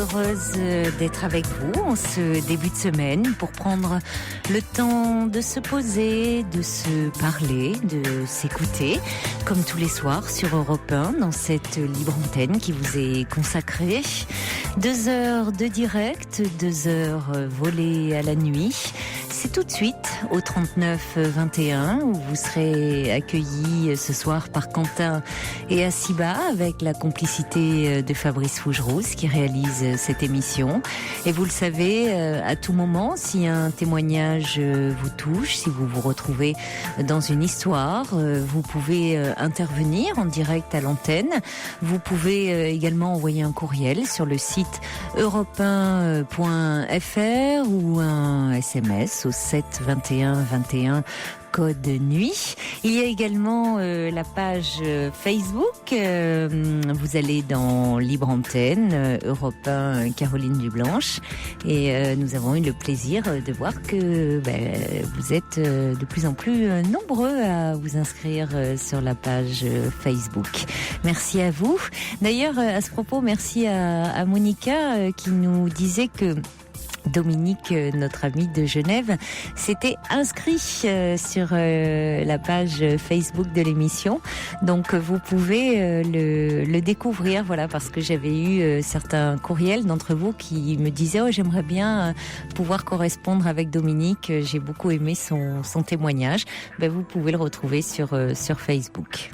heureuse d'être avec vous en ce début de semaine pour prendre le temps de se poser, de se parler, de s'écouter, comme tous les soirs sur Europe 1, dans cette libre antenne qui vous est consacrée. 2 heures de direct, 2 heures volées à la nuit. C'est tout de suite au 39 21 où vous serez accueillis ce soir par Quentin et Asiba avec la complicité de Fabrice Fougerousse qui réalise cette émission. Et vous le savez, à tout moment, si un témoignage vous touche, si vous vous retrouvez dans une histoire, vous pouvez intervenir en direct à l'antenne. Vous pouvez également envoyer un courriel sur le site europe1.fr ou un SMS au 7 21 21 code nuit. Il y a également la page Facebook. Vous allez dans Libre Antenne, Europe 1, Caroline Dublanche. Et nous avons eu le plaisir de voir que vous êtes de plus en plus nombreux à vous inscrire sur la page Facebook. Merci à vous. D'ailleurs, à ce propos, merci à Monica qui nous disait que Dominique, notre ami de Genève, s'était inscrit sur la page Facebook de l'émission. Donc vous pouvez le découvrir, voilà, parce que j'avais eu certains courriels d'entre vous qui me disaient « Oh, j'aimerais bien pouvoir correspondre avec Dominique, j'ai beaucoup aimé son témoignage ». Vous pouvez le retrouver sur Facebook.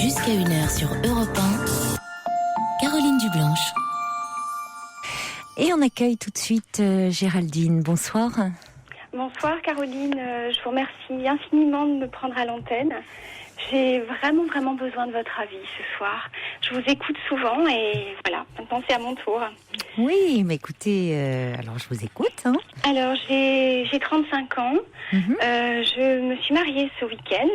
Jusqu'à 1h sur Europe 1, Caroline Dublanche. Et on accueille tout de suite Géraldine. Bonsoir. Bonsoir Caroline, je vous remercie infiniment de me prendre à l'antenne. J'ai vraiment besoin de votre avis ce soir. Je vous écoute souvent et voilà, maintenant c'est à mon tour. Oui, mais écoutez, alors je vous écoute. Hein. Alors j'ai 35 ans, je me suis mariée ce week-end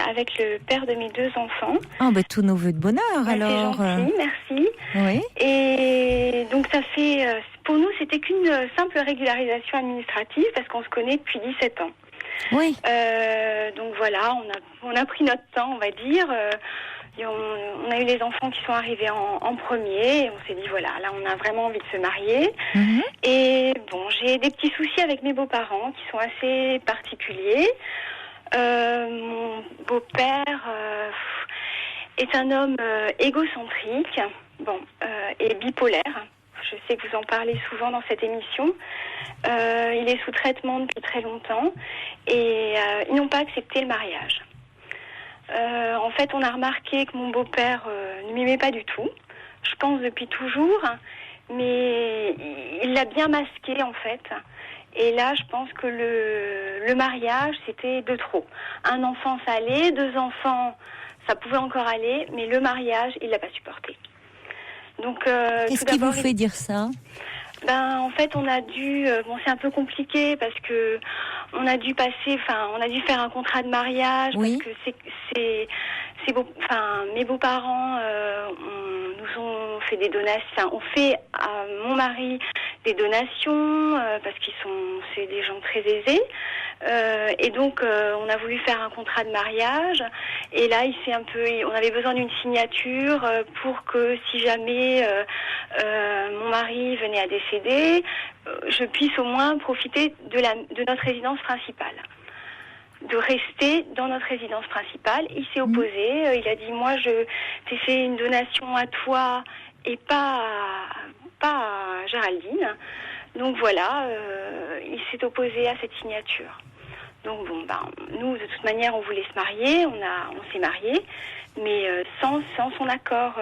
avec le père de mes 2 enfants. Oh, tous nos vœux de bonheur alors. C'est gentil, merci. Oui. Et donc ça fait, pour nous c'était qu'une simple régularisation administrative parce qu'on se connaît depuis 17 ans. Oui. Donc voilà, on a pris notre temps, on va dire. Et on a eu les enfants qui sont arrivés en premier. Et on s'est dit, voilà, là, on a vraiment envie de se marier. Et bon, j'ai des petits soucis avec mes beaux-parents qui sont assez particuliers. Mon beau-père est un homme égocentrique, et bipolaire. Je sais que vous en parlez souvent dans cette émission. Il est sous traitement depuis très longtemps et ils n'ont pas accepté le mariage. En fait, on a remarqué que mon beau-père ne m'aimait pas du tout. Je pense depuis toujours, mais il l'a bien masqué en fait. Et là, je pense que le mariage, c'était de trop. Un enfant, ça allait. 2 enfants, ça pouvait encore aller. Mais le mariage, il l'a pas supporté. Donc, qu'est-ce qui vous fait dire ça ? En fait, on a dû, c'est un peu compliqué parce que on a dû faire un contrat de mariage parce que mes beaux-parents nous ont fait des donations, on fait à mon mari des donations parce c'est des gens très aisés. Et donc on a voulu faire un contrat de mariage et là on avait besoin d'une signature pour que si jamais mon mari venait à décéder, je puisse au moins profiter de notre résidence principale, de rester dans notre résidence principale. Il s'est opposé, il a dit moi je t'ai fait une donation à toi et pas à Géraldine. Donc voilà, il s'est opposé à cette signature. Donc nous de toute manière on voulait se marier, on s'est mariés, mais sans son accord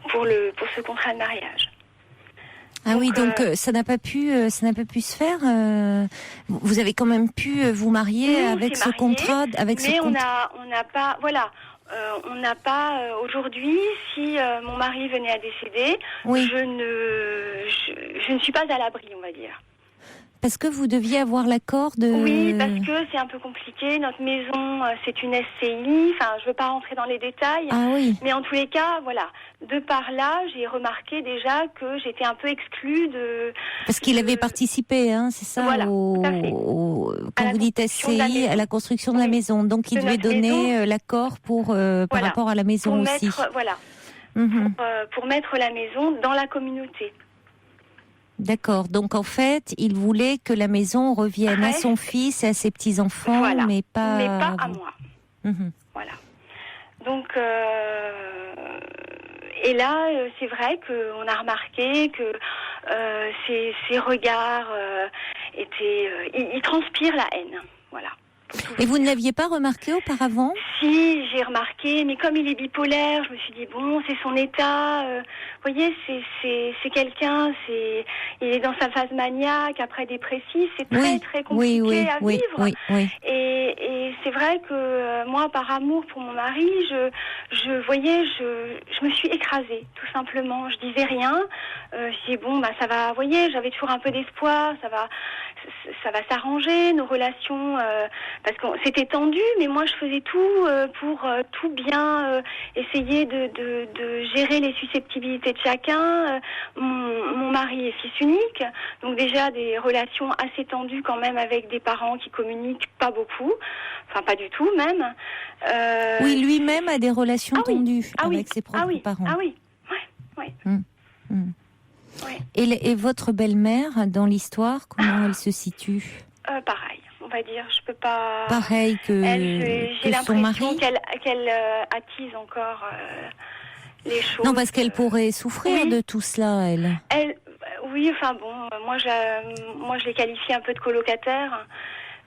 pour ce contrat de mariage. Ah donc, oui, donc ça n'a pas pu se faire. Vous avez quand même pu vous marier avec ce contrat, mais on n'a pas, voilà. On n'a pas aujourd'hui. Si mon mari venait à décéder, je ne suis pas à l'abri, on va dire. Parce que vous deviez avoir l'accord de... Oui, parce que c'est un peu compliqué. Notre maison, c'est une SCI. Enfin, je veux pas rentrer dans les détails. Ah oui. Mais en tous les cas, voilà. De par là, j'ai remarqué déjà que j'étais un peu exclue de... Parce qu'il avait participé, hein, c'est ça, Voilà, tout à fait. quand vous dites SCI, à la construction de la maison. Donc il devait donner l'accord par rapport à la maison aussi. Voilà. Pour mettre la maison dans la communauté. D'accord. Donc en fait, il voulait que la maison revienne à son fils et à ses petits-enfants, mais pas à moi. Voilà. Donc, et là, c'est vrai qu'on a remarqué que ses regards étaient... il transpire la haine. Voilà. Et vous ne l'aviez pas remarqué auparavant ? Si, j'ai remarqué, mais comme il est bipolaire, je me suis dit, bon, c'est son état. Vous voyez, c'est quelqu'un, il est dans sa phase maniaque, après dépressif, c'est très compliqué à vivre. Et c'est vrai que moi, par amour pour mon mari, je me suis écrasée, tout simplement. Je disais rien. Je disais, bon, ça va, vous voyez, j'avais toujours un peu d'espoir, ça va s'arranger, nos relations, parce que c'était tendu, mais moi je faisais tout pour tout bien essayer de gérer les susceptibilité de chacun. Mon mari est fils unique, donc déjà des relations assez tendues quand même avec des parents qui communiquent pas beaucoup, enfin pas du tout même. Oui, lui-même a des relations tendues avec ses propres parents. Ah oui, ouais. Ouais. Et votre belle-mère, dans l'histoire, comment elle se situe ? Pareil, on va dire, je peux pas... Pareil que son mari ? J'ai l'impression qu'elle attise encore les choses. Non, parce qu'elle pourrait souffrir de tout cela, elle. Oui, enfin bon, moi je les qualifie un peu de colocataires.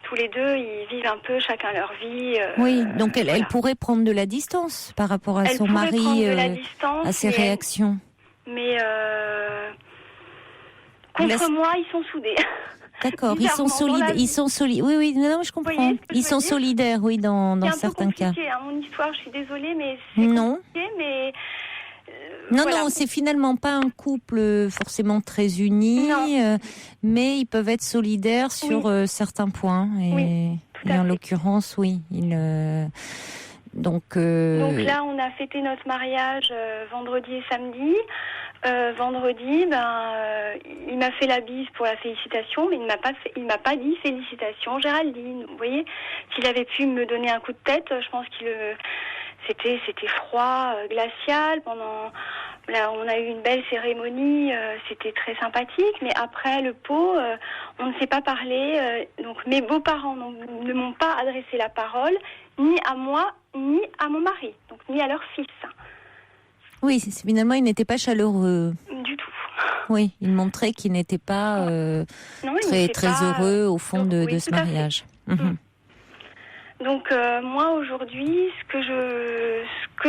Tous les deux, ils vivent un peu chacun leur vie. Oui, donc elle pourrait prendre de la distance par rapport à son mari, à ses réactions. Mais contre moi, ils sont soudés. D'accord, ils sont solidaires. Oui, non, je comprends. Ils sont solidaires, oui, dans certains cas. C'est un peu compliqué, mon histoire, je suis désolée, mais c'est compliqué, mais... Non, c'est finalement pas un couple forcément très uni, mais ils peuvent être solidaires sur certains points. Et en l'occurrence, Donc là, on a fêté notre mariage vendredi et samedi. Vendredi, il m'a fait la bise pour la félicitation, mais il m'a pas dit félicitations Géraldine. Vous voyez, s'il avait pu me donner un coup de tête, je pense c'était froid, glacial. Là, on a eu une belle cérémonie, c'était très sympathique, mais après le pot, on ne s'est pas parlé. Donc mes beaux-parents ne m'ont pas adressé la parole, ni à moi, ni à mon mari, donc ni à leur fils. Oui, finalement, il n'était pas chaleureux. Du tout. Oui, il montrait qu'il n'était pas très heureux au fond de ce mariage. Donc moi aujourd'hui, ce que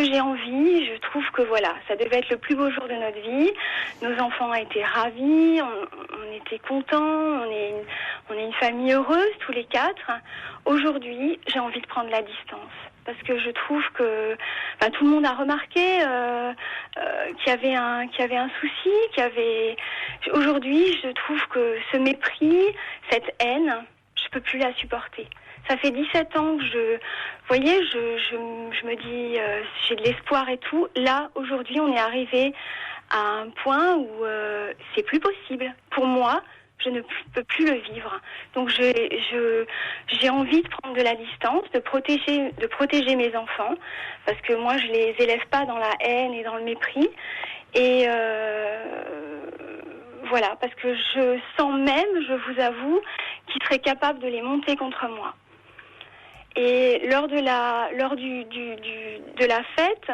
j'ai envie, je trouve que ça devait être le plus beau jour de notre vie. Nos enfants étaient ravis, on était contents, on est une famille heureuse tous les quatre. Aujourd'hui, j'ai envie de prendre la distance parce que je trouve que tout le monde a remarqué qu'il y avait un souci, Aujourd'hui, je trouve que ce mépris, cette haine, je peux plus la supporter. Ça fait 17 ans que je me dis, j'ai de l'espoir et tout. Là, aujourd'hui, on est arrivé à un point où c'est plus possible. Pour moi, je ne peux plus le vivre. Donc, j'ai envie de prendre de la distance, de protéger mes enfants, parce que moi, je les élève pas dans la haine et dans le mépris. Et parce que je sens même, je vous avoue, qu'ils seraient capables de les monter contre moi. Et lors de la fête,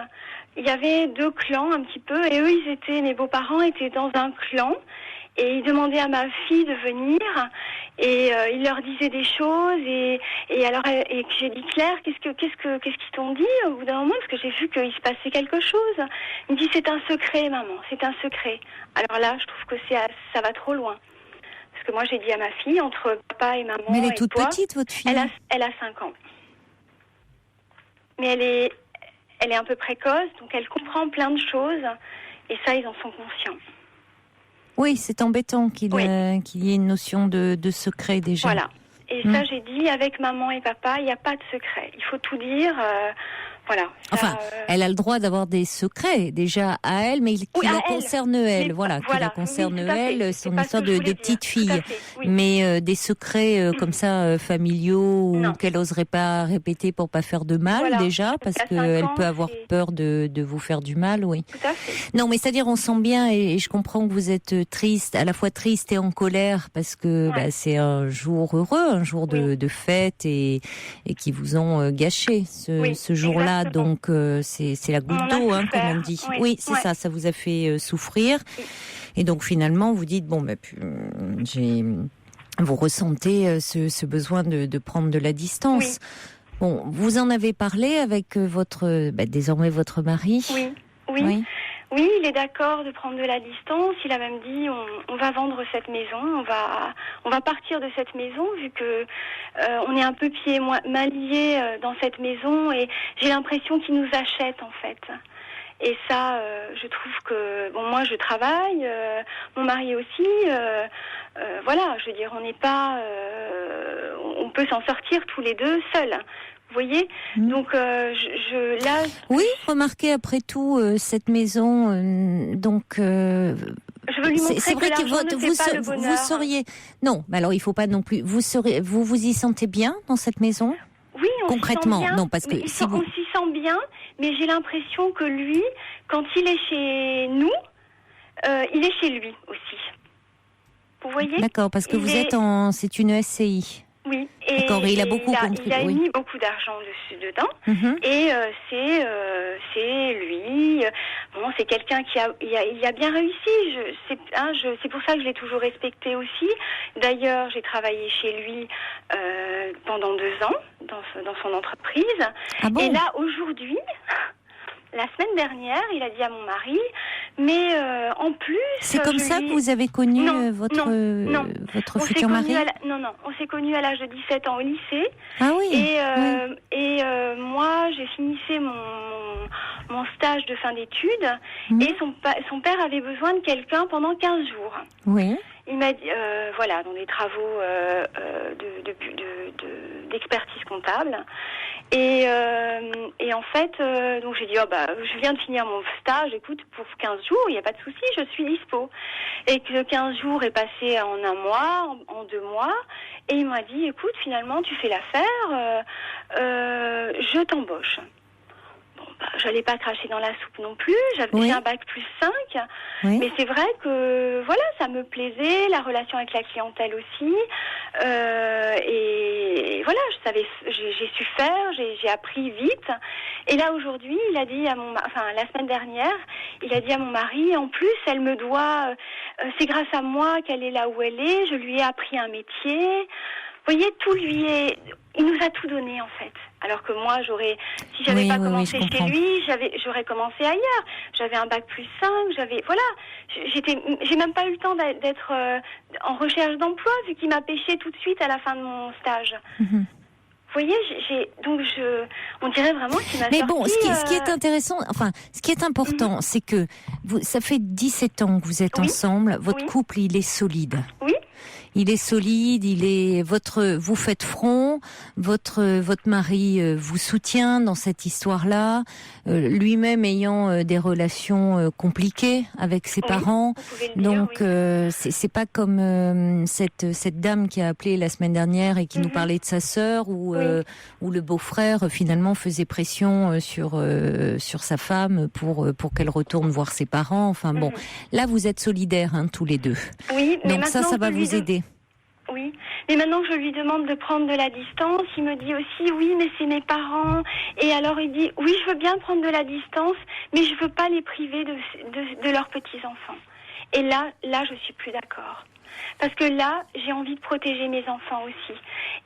il y avait deux clans un petit peu, et eux, mes beaux-parents étaient dans un clan, et ils demandaient à ma fille de venir, et ils leur disaient des choses, et j'ai dit Claire, qu'est-ce qu'ils t'ont dit au bout d'un moment, parce que j'ai vu qu'il se passait quelque chose. Il me dit c'est un secret, maman, c'est un secret. Alors là, je trouve que ça va trop loin. Parce que moi, j'ai dit à ma fille, entre papa et maman. Mais elle est toute petite, votre fille. Elle a 5 ans. Mais elle est un peu précoce, donc elle comprend plein de choses. Et ça, ils en sont conscients. Oui, c'est embêtant qu'il y ait une notion de secret déjà. Voilà. Et ça, j'ai dit, avec maman et papa, il n'y a pas de secret. Il faut tout dire. Voilà. Enfin, elle a le droit d'avoir des secrets déjà à elle, mais qui la concernent elle. Mais, voilà, qui la concernent elle, son histoire de petite fille. Oui. Mais des secrets comme ça familiaux ou qu'elle n'oserait pas répéter pour pas faire de mal déjà, parce qu'elle peut avoir peur de vous faire du mal, oui. Tout à fait. Non, mais c'est-à-dire on sent bien et je comprends que vous êtes triste, à la fois triste et en colère parce que c'est un jour heureux, un jour de fête et qui vous ont gâché ce jour-là. Donc c'est la goutte d'eau, comme on dit. Oui, c'est ça vous a fait souffrir. Oui. Et donc finalement, vous dites vous ressentez ce besoin de prendre de la distance. Oui. Bon, vous en avez parlé avec désormais votre mari. Oui. Oui, il est d'accord de prendre de la distance. Il a même dit on va vendre cette maison, on va partir de cette maison vu que on est un peu pieds et mains liés dans cette maison et j'ai l'impression qu'il nous achète en fait. Et ça, je trouve que moi je travaille, mon mari aussi. Voilà, je veux dire, on n'est pas, on peut s'en sortir tous les deux seuls. Vous voyez, donc là. Oui, remarquez après tout cette maison, donc. Je veux lui montrer c'est vrai que vous seriez. Non, mais alors il faut pas non plus. Vous vous y sentez bien dans cette maison? Oui, concrètement, s'y sent bien, non, parce que on s'y sent bien, mais j'ai l'impression que lui, quand il est chez nous, il est chez lui aussi. Vous voyez? D'accord, parce que c'est une SCI. Oui, et il a beaucoup contribué. Il a mis beaucoup d'argent dedans, et c'est lui. C'est quelqu'un qui a bien réussi. C'est pour ça que je l'ai toujours respecté aussi. D'ailleurs, j'ai travaillé chez lui pendant 2 ans dans son entreprise. Ah bon? Et là, aujourd'hui. La semaine dernière, il a dit à mon mari, mais en plus... C'est comme ça que vous avez connu votre futur mari? Non, on s'est connus à l'âge de 17 ans au lycée. Ah oui. Et moi, j'ai finissé mon stage de fin d'études et son père avait besoin de quelqu'un pendant 15 jours. Oui. Il m'a dit, dans des travaux d'expertise comptable. Et en fait, donc j'ai dit, je viens de finir mon stage, écoute, pour 15 jours, il n'y a pas de souci, je suis dispo. Et que 15 jours est passé en 1 mois, en 2 mois, et il m'a dit, écoute, finalement, tu fais l'affaire, je t'embauche. J'allais pas cracher dans la soupe non plus, j'ai un bac plus 5, mais c'est vrai que ça me plaisait, la relation avec la clientèle aussi, et voilà, j'ai su faire, j'ai appris vite, et là aujourd'hui, il a dit la semaine dernière, il a dit à mon mari, en plus elle me doit, c'est grâce à moi qu'elle est là où elle est, je lui ai appris un métier. Vous voyez, il nous a tout donné en fait. Alors que moi, si j'avais pas commencé chez lui, j'aurais commencé ailleurs. J'avais un bac plus 5, j'ai même pas eu le temps d'être en recherche d'emploi vu qu'il m'a pêché tout de suite à la fin de mon stage. Mm-hmm. Vous voyez, on dirait vraiment qu'il m'a sorti... Mais bon, ce qui est intéressant, ce qui est important, c'est que ça fait 17 ans que vous êtes ensemble, votre couple, il est solide. Oui. Il est solide, vous faites front, votre mari vous soutient dans cette histoire-là, lui-même ayant des relations compliquées avec ses parents. Donc c'est pas comme cette dame qui a appelé la semaine dernière et qui nous parlait de sa sœur où le beau-frère finalement faisait pression sur sa femme pour qu'elle retourne voir ses parents. Enfin bon, là vous êtes solidaires tous les deux. Oui, mais donc ça va vous aider. Oui, mais maintenant que je lui demande de prendre de la distance, il me dit aussi oui, mais c'est mes parents. Et alors il dit oui, je veux bien prendre de la distance, mais je veux pas les priver de leurs petits-enfants. Et là, je suis plus d'accord. Parce que là, j'ai envie de protéger mes enfants aussi.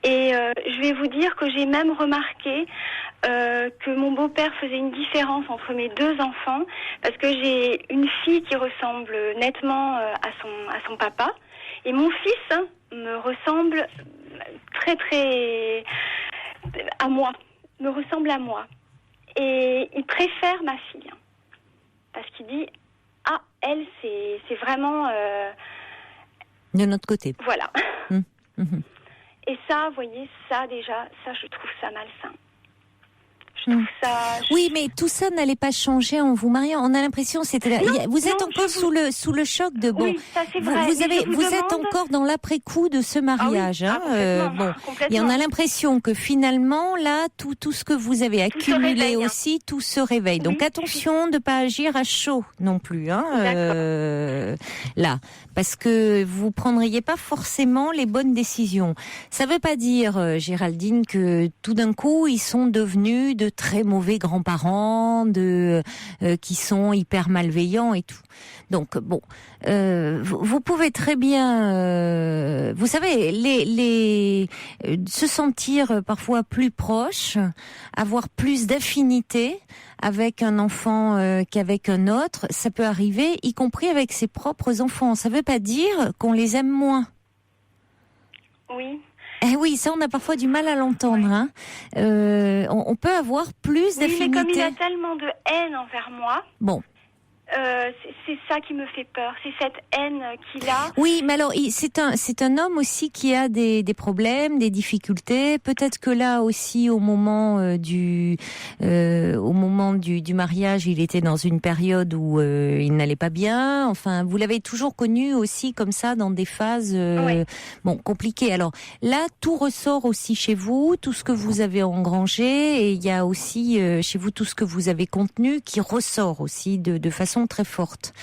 Et je vais vous dire que j'ai même remarqué que mon beau-père faisait une différence entre mes 2 enfants, parce que j'ai une fille qui ressemble nettement à son papa, et mon fils me ressemble très très à moi, me ressemble à moi. Et il préfère ma fille, parce qu'il dit elle, c'est vraiment... de notre côté. Voilà. Mhm. Et ça, vous voyez, ça déjà, ça, je trouve ça malsain. Je trouve ça... Oui, mais tout ça n'allait pas changer en vous mariant. On a l'impression, vous êtes encore sous le choc de bon. Oui, ça c'est vrai. Vous êtes encore dans l'après-coup de ce mariage. Et on a l'impression que finalement, là, tout ce que vous avez accumulé aussi, tout se réveille. Donc attention de ne pas agir à chaud non plus. Là, parce que vous prendriez pas forcément les bonnes décisions. Ça veut pas dire, Géraldine, que tout d'un coup, ils sont devenus de très mauvais grands-parents, qui sont hyper malveillants et tout. Donc bon, vous pouvez très bien, vous savez, se sentir parfois plus proche, avoir plus d'affinité avec un enfant qu'avec un autre, ça peut arriver, y compris avec ses propres enfants. Ça veut pas dire qu'on les aime moins. Oui. Eh oui, ça on a parfois du mal à l'entendre. Hein. On peut avoir plus d'affinité. Oui, mais comme il a tellement de haine envers moi. Bon. C'est ça qui me fait peur, c'est cette haine qu'il a. Oui, mais alors c'est un homme aussi qui a des problèmes, des difficultés. Peut-être que là aussi, au moment du mariage, il était dans une période où il n'allait pas bien. Enfin, vous l'avez toujours connu aussi comme ça dans des phases compliquées. Alors là, tout ressort aussi chez vous, tout ce que vous avez engrangé, et il y a aussi chez vous tout ce que vous avez contenu qui ressort aussi de façon très forte.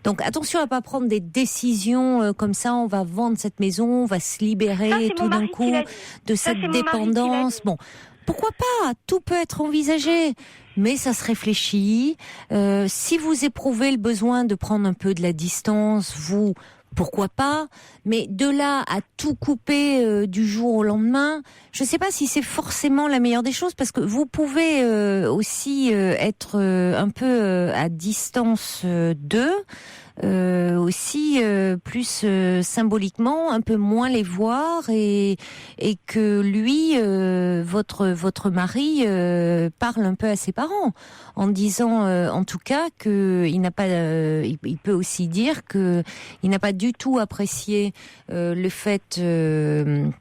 Donc attention à pas prendre des décisions comme ça, on va vendre cette maison, on va se libérer tout d'un coup de cette dépendance. Bon, pourquoi pas, tout peut être envisagé, mais ça se réfléchit. Si vous éprouvez le besoin de prendre un peu de la distance, pourquoi pas, mais de là à tout couper du jour au lendemain, je ne sais pas si c'est forcément la meilleure des choses, parce que vous pouvez aussi être un peu à distance d'eux, aussi plus symboliquement, un peu moins les voir, et que lui, votre mari, parle un peu à ses parents en disant en tout cas que il n'a pas, il peut aussi dire que il n'a pas du tout apprécié le fait de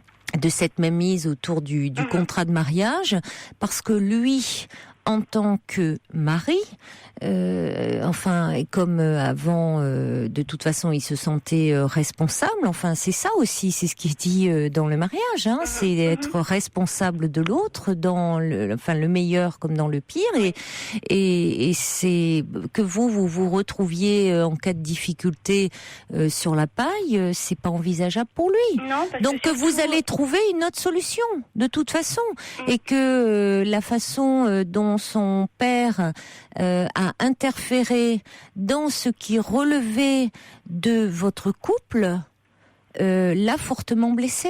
cette mainmise autour du contrat de mariage, parce que lui, en tant que mari, et comme avant, de toute façon, il se sentait responsable. Enfin, c'est ça aussi, c'est ce qui est dit dans le mariage. Hein, c'est être responsable de l'autre dans le meilleur comme dans le pire. Et c'est que vous retrouviez en cas de difficulté sur la paille, c'est pas envisageable pour lui. Non, donc que vous allez trouver une autre solution de toute façon, et que la façon dont son père a interféré dans ce qui relevait de votre couple l'a fortement blessé.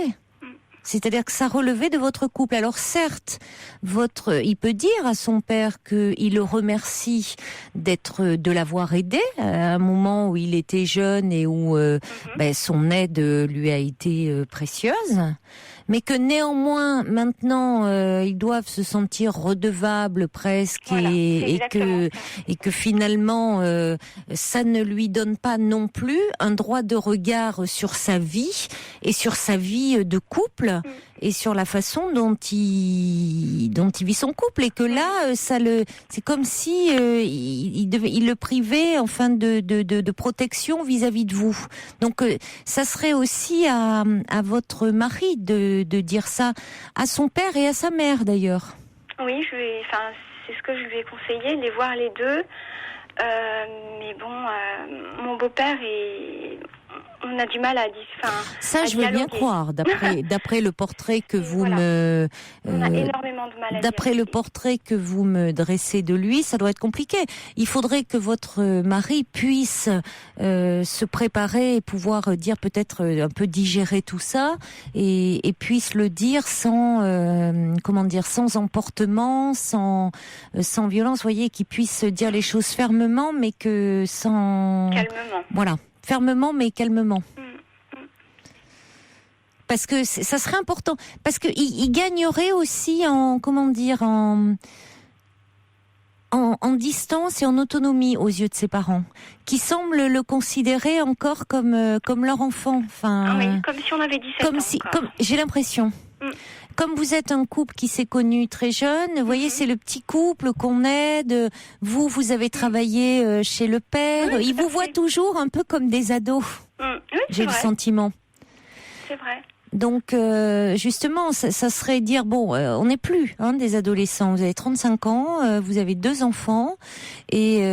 C'est-à-dire que ça relevait de votre couple. Alors certes, il peut dire à son père qu'il le remercie de l'avoir aidé à un moment où il était jeune et où son aide lui a été précieuse. Mais que néanmoins, maintenant, ils doivent se sentir redevables presque, voilà, et que finalement, ça ne lui donne pas non plus un droit de regard sur sa vie et sur sa vie de couple et sur la façon dont il vit son couple, et que là, c'est comme si il le privait enfin de protection vis-à-vis de vous. Donc, ça serait aussi à votre mari de dire ça à son père et à sa mère d'ailleurs. Oui, c'est ce que je lui ai conseillé, les voir les deux. Mais bon, mon beau-père on a du mal à dire. Ça, je veux bien croire. D'après le portrait que vous me, on a énormément de mal à d'après le portrait que vous me dressez de lui, ça doit être compliqué. Il faudrait que votre mari puisse se préparer et pouvoir dire peut-être un peu digérer tout ça, et puisse le dire sans sans emportement, sans violence. Vous voyez, qu'il puisse dire les choses fermement, mais que sans calmement. Voilà. Fermement mais calmement. Parce que ça serait important. Parce que il gagnerait aussi en en distance et en autonomie aux yeux de ses parents, qui semblent le considérer encore comme leur enfant. Enfin, oui, comme si on avait 17 ans. Comme j'ai l'impression. Comme vous êtes un couple qui s'est connu très jeune, vous voyez, c'est le petit couple qu'on aide. Vous avez travaillé chez le père. Oui, il vous voit toujours un peu comme des ados. Oui, j'ai le sentiment. C'est vrai. Donc, justement, ça serait dire, bon, on n'est plus des adolescents. Vous avez 35 ans, vous avez 2 enfants, et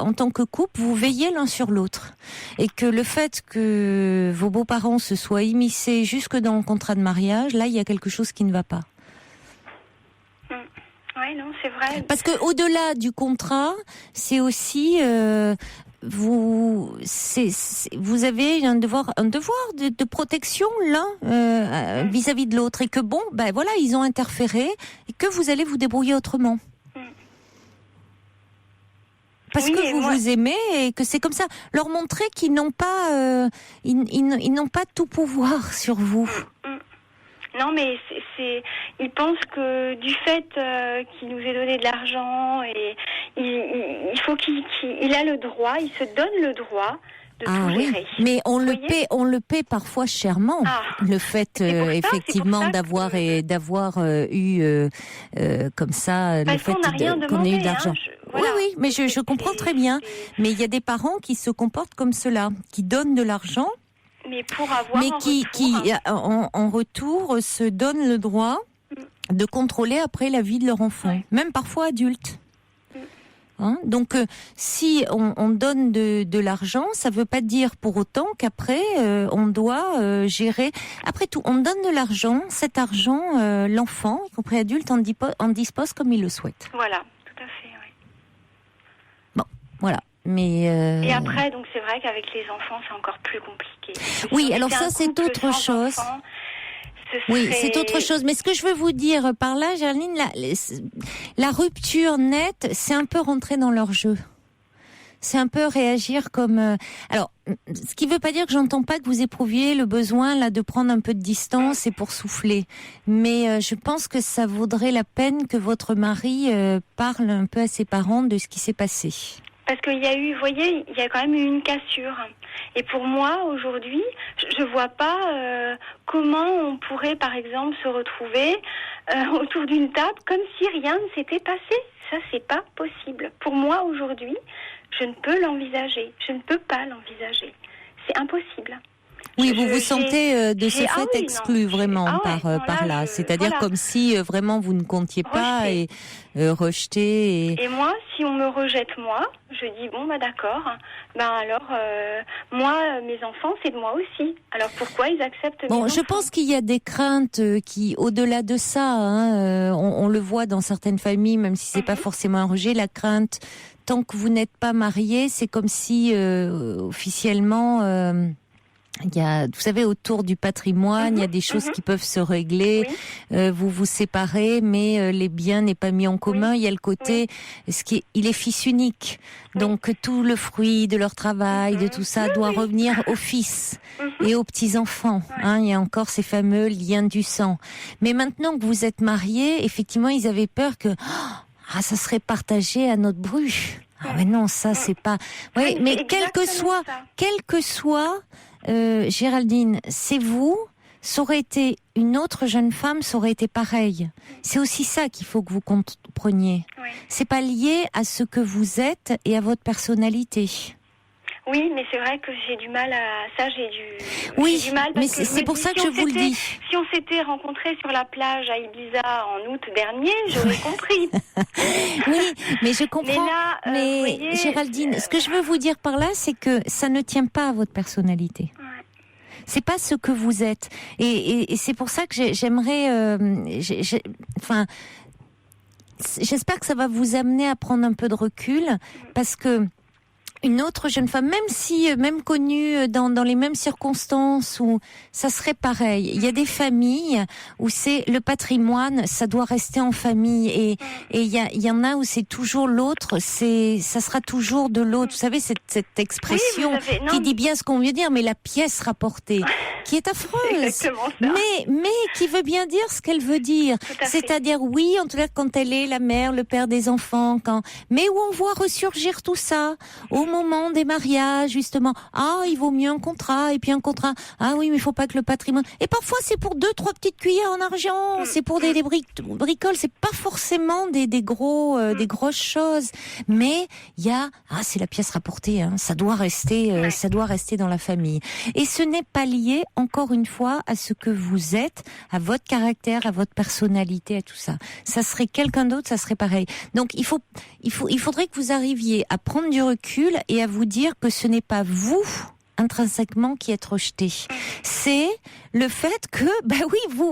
en tant que couple, vous veillez l'un sur l'autre. Et que le fait que vos beaux-parents se soient immiscés jusque dans le contrat de mariage, là, il y a quelque chose qui ne va pas. Oui, non, c'est vrai. Parce que au-delà du contrat, c'est aussi... vous avez un devoir de protection l'un vis-à-vis de l'autre, et que voilà, ils ont interféré et que vous allez vous débrouiller autrement. Parce que vous aimez et que c'est comme ça. Leur montrer qu'ils n'ont pas ils n'ont pas tout pouvoir sur vous. Non, mais ils pensent que du fait qu'il nous ait donné de l'argent, et il faut qu'il a le droit, il se donne le droit de tout gérer. Mais on le paie parfois chèrement. Le fait effectivement d'avoir eu comme ça le fait qu'on ait eu de l'argent. Voilà. Oui, mais je comprends très bien. Mais il y a des parents qui se comportent comme cela, qui donnent de l'argent. Mais pour avoir qui en retour se donnent le droit de contrôler après la vie de leur enfant, même parfois adulte. Donc, si on donne de l'argent, ça ne veut pas dire pour autant qu'après on doit gérer. Après tout, on donne de l'argent. Cet argent, l'enfant, y compris adulte, en dispose comme il le souhaite. Voilà, tout à fait. Oui. Bon, voilà. Mais Et après, donc c'est vrai qu'avec les enfants, c'est encore plus compliqué. Oui, alors ça, c'est autre chose. Oui, c'est autre chose. Mais ce que je veux vous dire par là, Géraldine, la rupture nette, c'est un peu rentrer dans leur jeu. C'est un peu réagir comme... Alors, ce qui ne veut pas dire que j'entends pas que vous éprouviez le besoin là de prendre un peu de distance et pour souffler. Mais je pense que ça vaudrait la peine que votre mari parle un peu à ses parents de ce qui s'est passé. Parce qu'il y a eu, vous voyez, il y a quand même eu une cassure. Et pour moi, aujourd'hui, je vois pas comment on pourrait, par exemple, se retrouver autour d'une table comme si rien ne s'était passé. Ça, c'est pas possible. Pour moi, aujourd'hui, je ne peux l'envisager. Je ne peux pas l'envisager. C'est impossible. Oui, vous vous sentez de ce fait exclu vraiment par là. C'est-à-dire comme si vraiment vous ne comptiez pas et rejeté. Et moi, si on me rejette moi, je dis bon d'accord. Alors moi, mes enfants, c'est de moi aussi. Alors pourquoi ils acceptent mes enfants ? Je pense qu'il y a des craintes qui, au-delà de ça, on le voit dans certaines familles, même si c'est pas forcément un rejet, la crainte. Tant que vous n'êtes pas marié, c'est comme si officiellement. Il y a, vous savez, autour du patrimoine, il y a des choses qui peuvent se régler. Vous vous séparez, mais les biens n'est pas mis en commun. Il y a le côté, il est fils unique. Donc tout le fruit de leur travail, de tout ça, doit revenir aux fils et aux petits-enfants. Il y a encore ces fameux liens du sang. Mais maintenant que vous êtes mariés, effectivement, ils avaient peur que ça serait partagé à notre bru. Mais non, ça c'est pas. Oui, mais quel que soit. Géraldine, c'est vous, ça aurait été une autre jeune femme, ça aurait été pareil. C'est aussi ça qu'il faut que vous compreniez. C'est pas lié à ce que vous êtes et à votre personnalité. Oui, mais c'est vrai que j'ai du mal à ça. J'ai du mal. Mais c'est pour ça que je vous le dis. Si on s'était rencontrés sur la plage à Ibiza en août dernier, j'aurais compris. Oui, mais je comprends. Mais là, Géraldine, ce que je veux vous dire par là, c'est que ça ne tient pas à votre personnalité. C'est pas ce que vous êtes. Et c'est pour ça que j'aimerais... j'espère que ça va vous amener à prendre un peu de recul, parce que une autre jeune femme, même connue dans les mêmes circonstances, où ça serait pareil. Il y a des familles où c'est le patrimoine, ça doit rester en famille, et il y en a où c'est toujours l'autre, ça sera toujours de l'autre. Vous savez, cette expression qui dit bien ce qu'on veut dire, mais la pièce rapportée, qui est affreuse, exactement ça. mais qui veut bien dire ce qu'elle veut dire. C'est-à-dire, oui, en tout cas, quand elle est la mère, le père des enfants, mais où on voit ressurgir tout ça au moment des mariages, justement. Ah, il vaut mieux un contrat, et puis un contrat. Ah oui, mais il faut pas que le patrimoine. Et parfois, c'est pour 2-3 petites cuillères en argent, c'est pour des bricoles, c'est pas forcément des grosses choses. Mais il y a, c'est la pièce rapportée, hein. Ça doit rester, ça doit rester dans la famille. Et ce n'est pas lié, encore une fois, à ce que vous êtes, à votre caractère, à votre personnalité, à tout ça. Ça serait quelqu'un d'autre, ça serait pareil. Donc, il faudrait que vous arriviez à prendre du recul et à vous dire que ce n'est pas vous intrinsèquement qui êtes rejeté. C'est le fait que,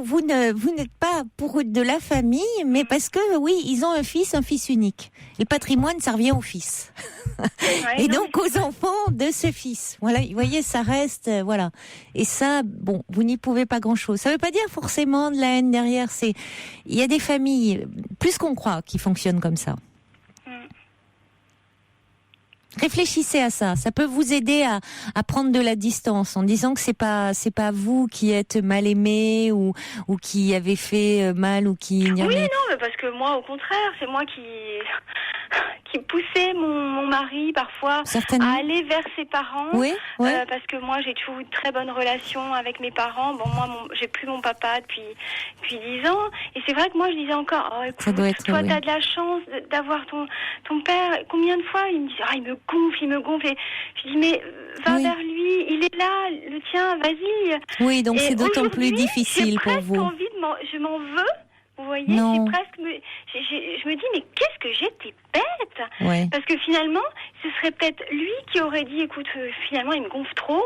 vous n'êtes pas pour eux de la famille, mais parce que, oui, ils ont un fils unique. Le patrimoine, ça revient au fils. Et donc aux enfants de ce fils. Voilà, vous voyez, ça reste, voilà. Et ça, bon, vous n'y pouvez pas grand-chose. Ça veut pas dire forcément de la haine derrière. Il y a des familles, plus qu'on croit, qui fonctionnent comme ça. Réfléchissez à ça. Ça peut vous aider à prendre de la distance en disant que c'est pas vous qui êtes mal aimé ou qui avez fait mal ou qui. Oui, non, mais parce que moi, au contraire, c'est moi qui poussais mon mari parfois à aller vers ses parents. Oui. Parce que moi, j'ai toujours eu de très bonnes relations avec mes parents. Bon, moi, j'ai plus mon papa depuis 10 ans. Et c'est vrai que moi, je disais encore, écoute, toi, t'as de la chance d'avoir ton père. Combien de fois il me dit, il me gonfle. Et je dis, mais va vers lui, il est là, le tien, vas-y. Oui, donc c'est d'autant plus difficile pour vous. Je m'en veux. Vous voyez, non. c'est presque. Je me dis, mais qu'est-ce que j'étais bête. Ouais. Parce que finalement, ce serait peut-être lui qui aurait dit, écoute, finalement, il me gonfle trop,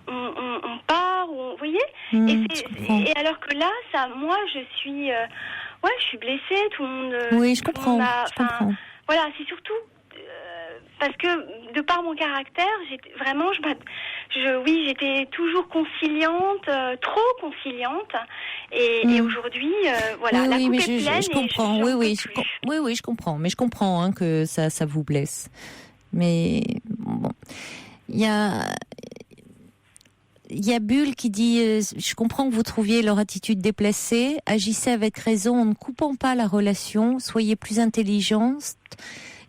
on part, vous voyez. Et alors que là, moi, je suis blessée, tout le monde. Oui, je comprends. Voilà, c'est surtout. Parce que de par mon caractère, j'étais toujours conciliante, trop conciliante, et aujourd'hui, voilà, la coupe est pleine. Je comprends. Oui, je comprends. Mais je comprends que ça vous blesse. Mais bon, il y a Bulle qui dit je comprends que vous trouviez leur attitude déplacée. Agissez avec raison en ne coupant pas la relation. Soyez plus intelligente.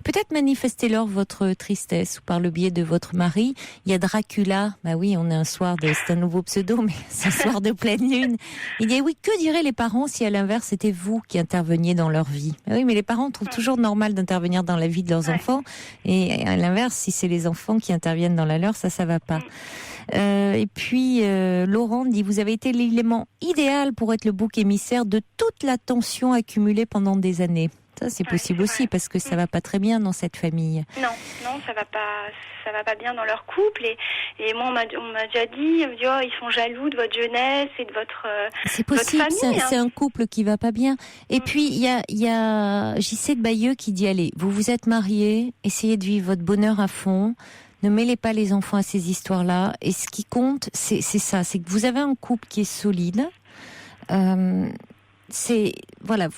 Peut-être manifestez-leur votre tristesse ou par le biais de votre mari. Il y a Dracula. Bah oui, on est c'est un nouveau pseudo, mais c'est un soir de pleine lune. Il dit oui, que diraient les parents si à l'inverse c'était vous qui interveniez dans leur vie? Bah oui, mais les parents trouvent toujours normal d'intervenir dans la vie de leurs enfants. Et à l'inverse, si c'est les enfants qui interviennent dans la leur, ça va pas. Et puis Laurent dit vous avez été l'élément idéal pour être le bouc émissaire de toute la tension accumulée pendant des années. Ça, c'est possible aussi parce que ça va pas très bien dans cette famille. Non, ça va pas bien dans leur couple et moi on m'a déjà dit, ils sont jaloux de votre jeunesse et de votre c'est possible, votre famille, c'est un couple qui va pas bien. Et puis il y a JC de Bayeux qui dit allez, vous êtes mariés, essayez de vivre votre bonheur à fond. Ne mêlez pas les enfants à ces histoires-là. Et ce qui compte, c'est ça, c'est que vous avez un couple qui est solide.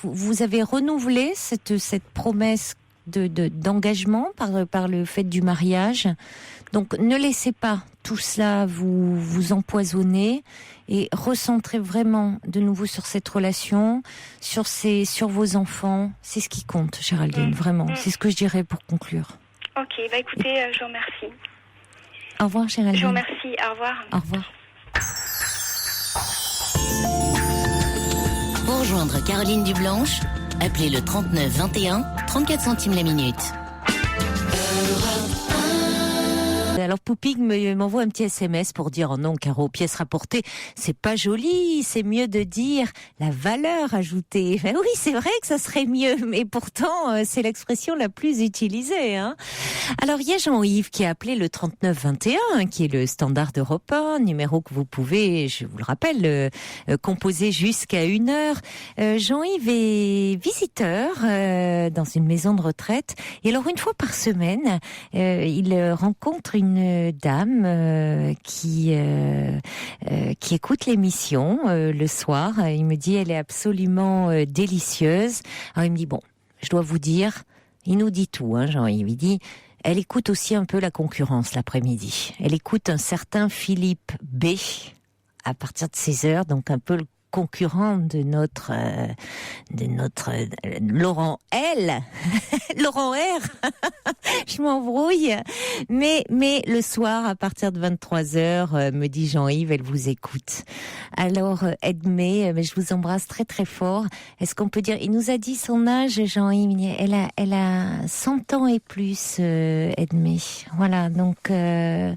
Vous avez renouvelé cette promesse d'engagement par le fait du mariage. Donc ne laissez pas tout cela vous empoisonner et recentrez vraiment de nouveau sur cette relation, sur vos enfants. C'est ce qui compte, Géraldine, vraiment. C'est ce que je dirais pour conclure. Ok, écoutez, je vous remercie. Au revoir, Géraldine. Je vous remercie, au revoir. Au revoir. Pour rejoindre Caroline Dublanche, appelez le 39 21, 34 centimes la minute. alors Poupig m'envoie un petit SMS pour dire oh non Caro, pièce rapportée, c'est pas joli, c'est mieux de dire la valeur ajoutée. Ben oui, c'est vrai que ça serait mieux, mais pourtant c'est l'expression la plus utilisée. Hein. Alors il y a Jean-Yves qui a appelé le 3921, qui est le standard d'Europe 1, numéro que vous pouvez, je vous le rappelle, composer jusqu'à 1 heure. Jean-Yves est visiteur dans une maison de retraite, et alors une fois par semaine, il rencontre une dame qui écoute l'émission le soir. Il me dit elle est absolument délicieuse. Alors il me dit bon, je dois vous dire, il nous dit tout, hein, Jean-Yves. Il dit elle écoute aussi un peu la concurrence l'après-midi. Elle écoute un certain Philippe B à partir de 16h, donc un peu le concurrent de notre Laurent L, Laurent R. Je m'embrouille, mais le soir à partir de 23h, me dit Jean-Yves, elle vous écoute. Alors Edmé, je vous embrasse très très fort. Est-ce qu'on peut dire, il nous a dit son âge, Jean-Yves, elle a 100 ans et plus, Edmé. Voilà, donc je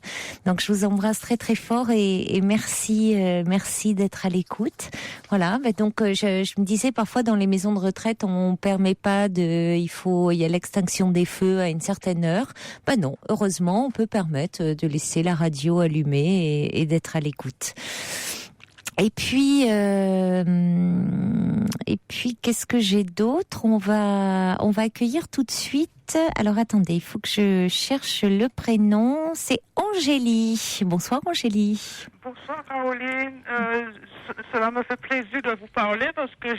vous embrasse très très fort et merci d'être à l'écoute. Voilà, donc je me disais parfois dans les maisons de retraite on permet pas il y a l'extinction des feux à une certaine heure. Ben non, heureusement on peut permettre de laisser la radio allumée et d'être à l'écoute. Et puis qu'est-ce que j'ai d'autre ? On va accueillir tout de suite. Alors attendez, il faut que je cherche le prénom. C'est Angélie. Bonsoir Angélie. Bonsoir Caroline. Cela me fait plaisir de vous parler parce que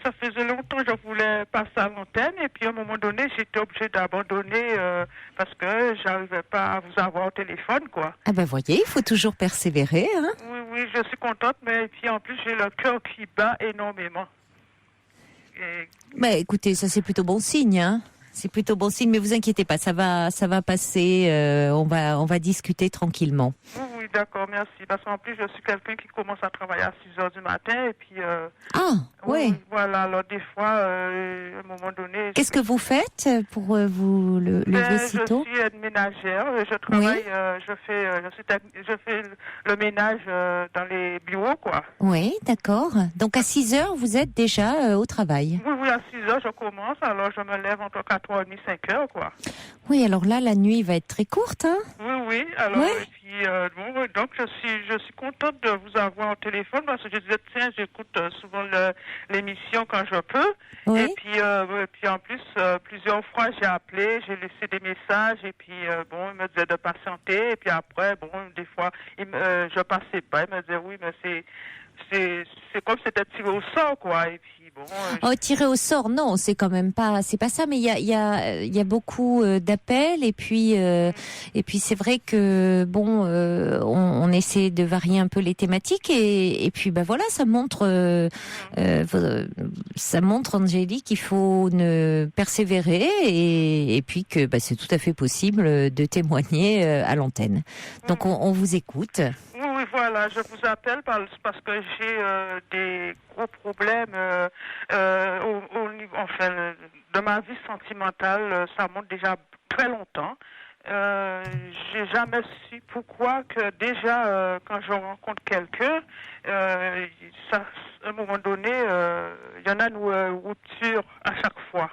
ça faisait longtemps que je voulais passer à l'antenne et puis à un moment donné j'étais obligée d'abandonner parce que j'arrivais pas à vous avoir au téléphone quoi. Ah ben voyez, il faut toujours persévérer. Hein. Oui, je suis contente, mais puis en plus j'ai le cœur qui bat énormément. Ben écoutez, ça c'est plutôt bon signe, hein. C'est plutôt bon signe, mais vous inquiétez pas, ça va passer. On va discuter tranquillement. Oui, d'accord, merci. Parce qu'en plus, je suis quelqu'un qui commence à travailler à 6h du matin et puis. Oui. Voilà. Alors des fois, à un moment donné. Qu'est-ce que vous faites pour vous lever si tôt ? Je suis aide-ménagère. Je travaille. Je fais le ménage dans les bureaux, quoi. Oui, d'accord. Donc à 6h, vous êtes déjà au travail. Oui, à 6h, je commence. Alors je me lève entre 4h30 et 5h, quoi. Oui, alors là, la nuit va être très courte, hein ? Oui. Alors, et puis, donc je suis contente de vous avoir au téléphone parce que je disais, tiens, j'écoute souvent l'émission quand je peux. Oui. Et puis en plus, plusieurs fois, j'ai appelé, j'ai laissé des messages et puis, il me disait de patienter. Et puis après, des fois, je passais pas. Il me disait, oui, mais c'est comme si c'était tiré au sort, quoi. Et puis, tiré au sort, non, c'est quand même pas, c'est pas ça, mais il y a beaucoup d'appels et puis c'est vrai que on essaie de varier un peu les thématiques et puis voilà, ça montre Angélique qu'il faut persévérer et puis que c'est tout à fait possible de témoigner à l'antenne. Donc on vous écoute. Oui, voilà, je vous appelle parce que j'ai des gros problèmes au niveau, de ma vie sentimentale. Ça monte déjà très longtemps. J'ai jamais su pourquoi que déjà quand je rencontre quelqu'un, à un moment donné, il y en a une rupture à chaque fois.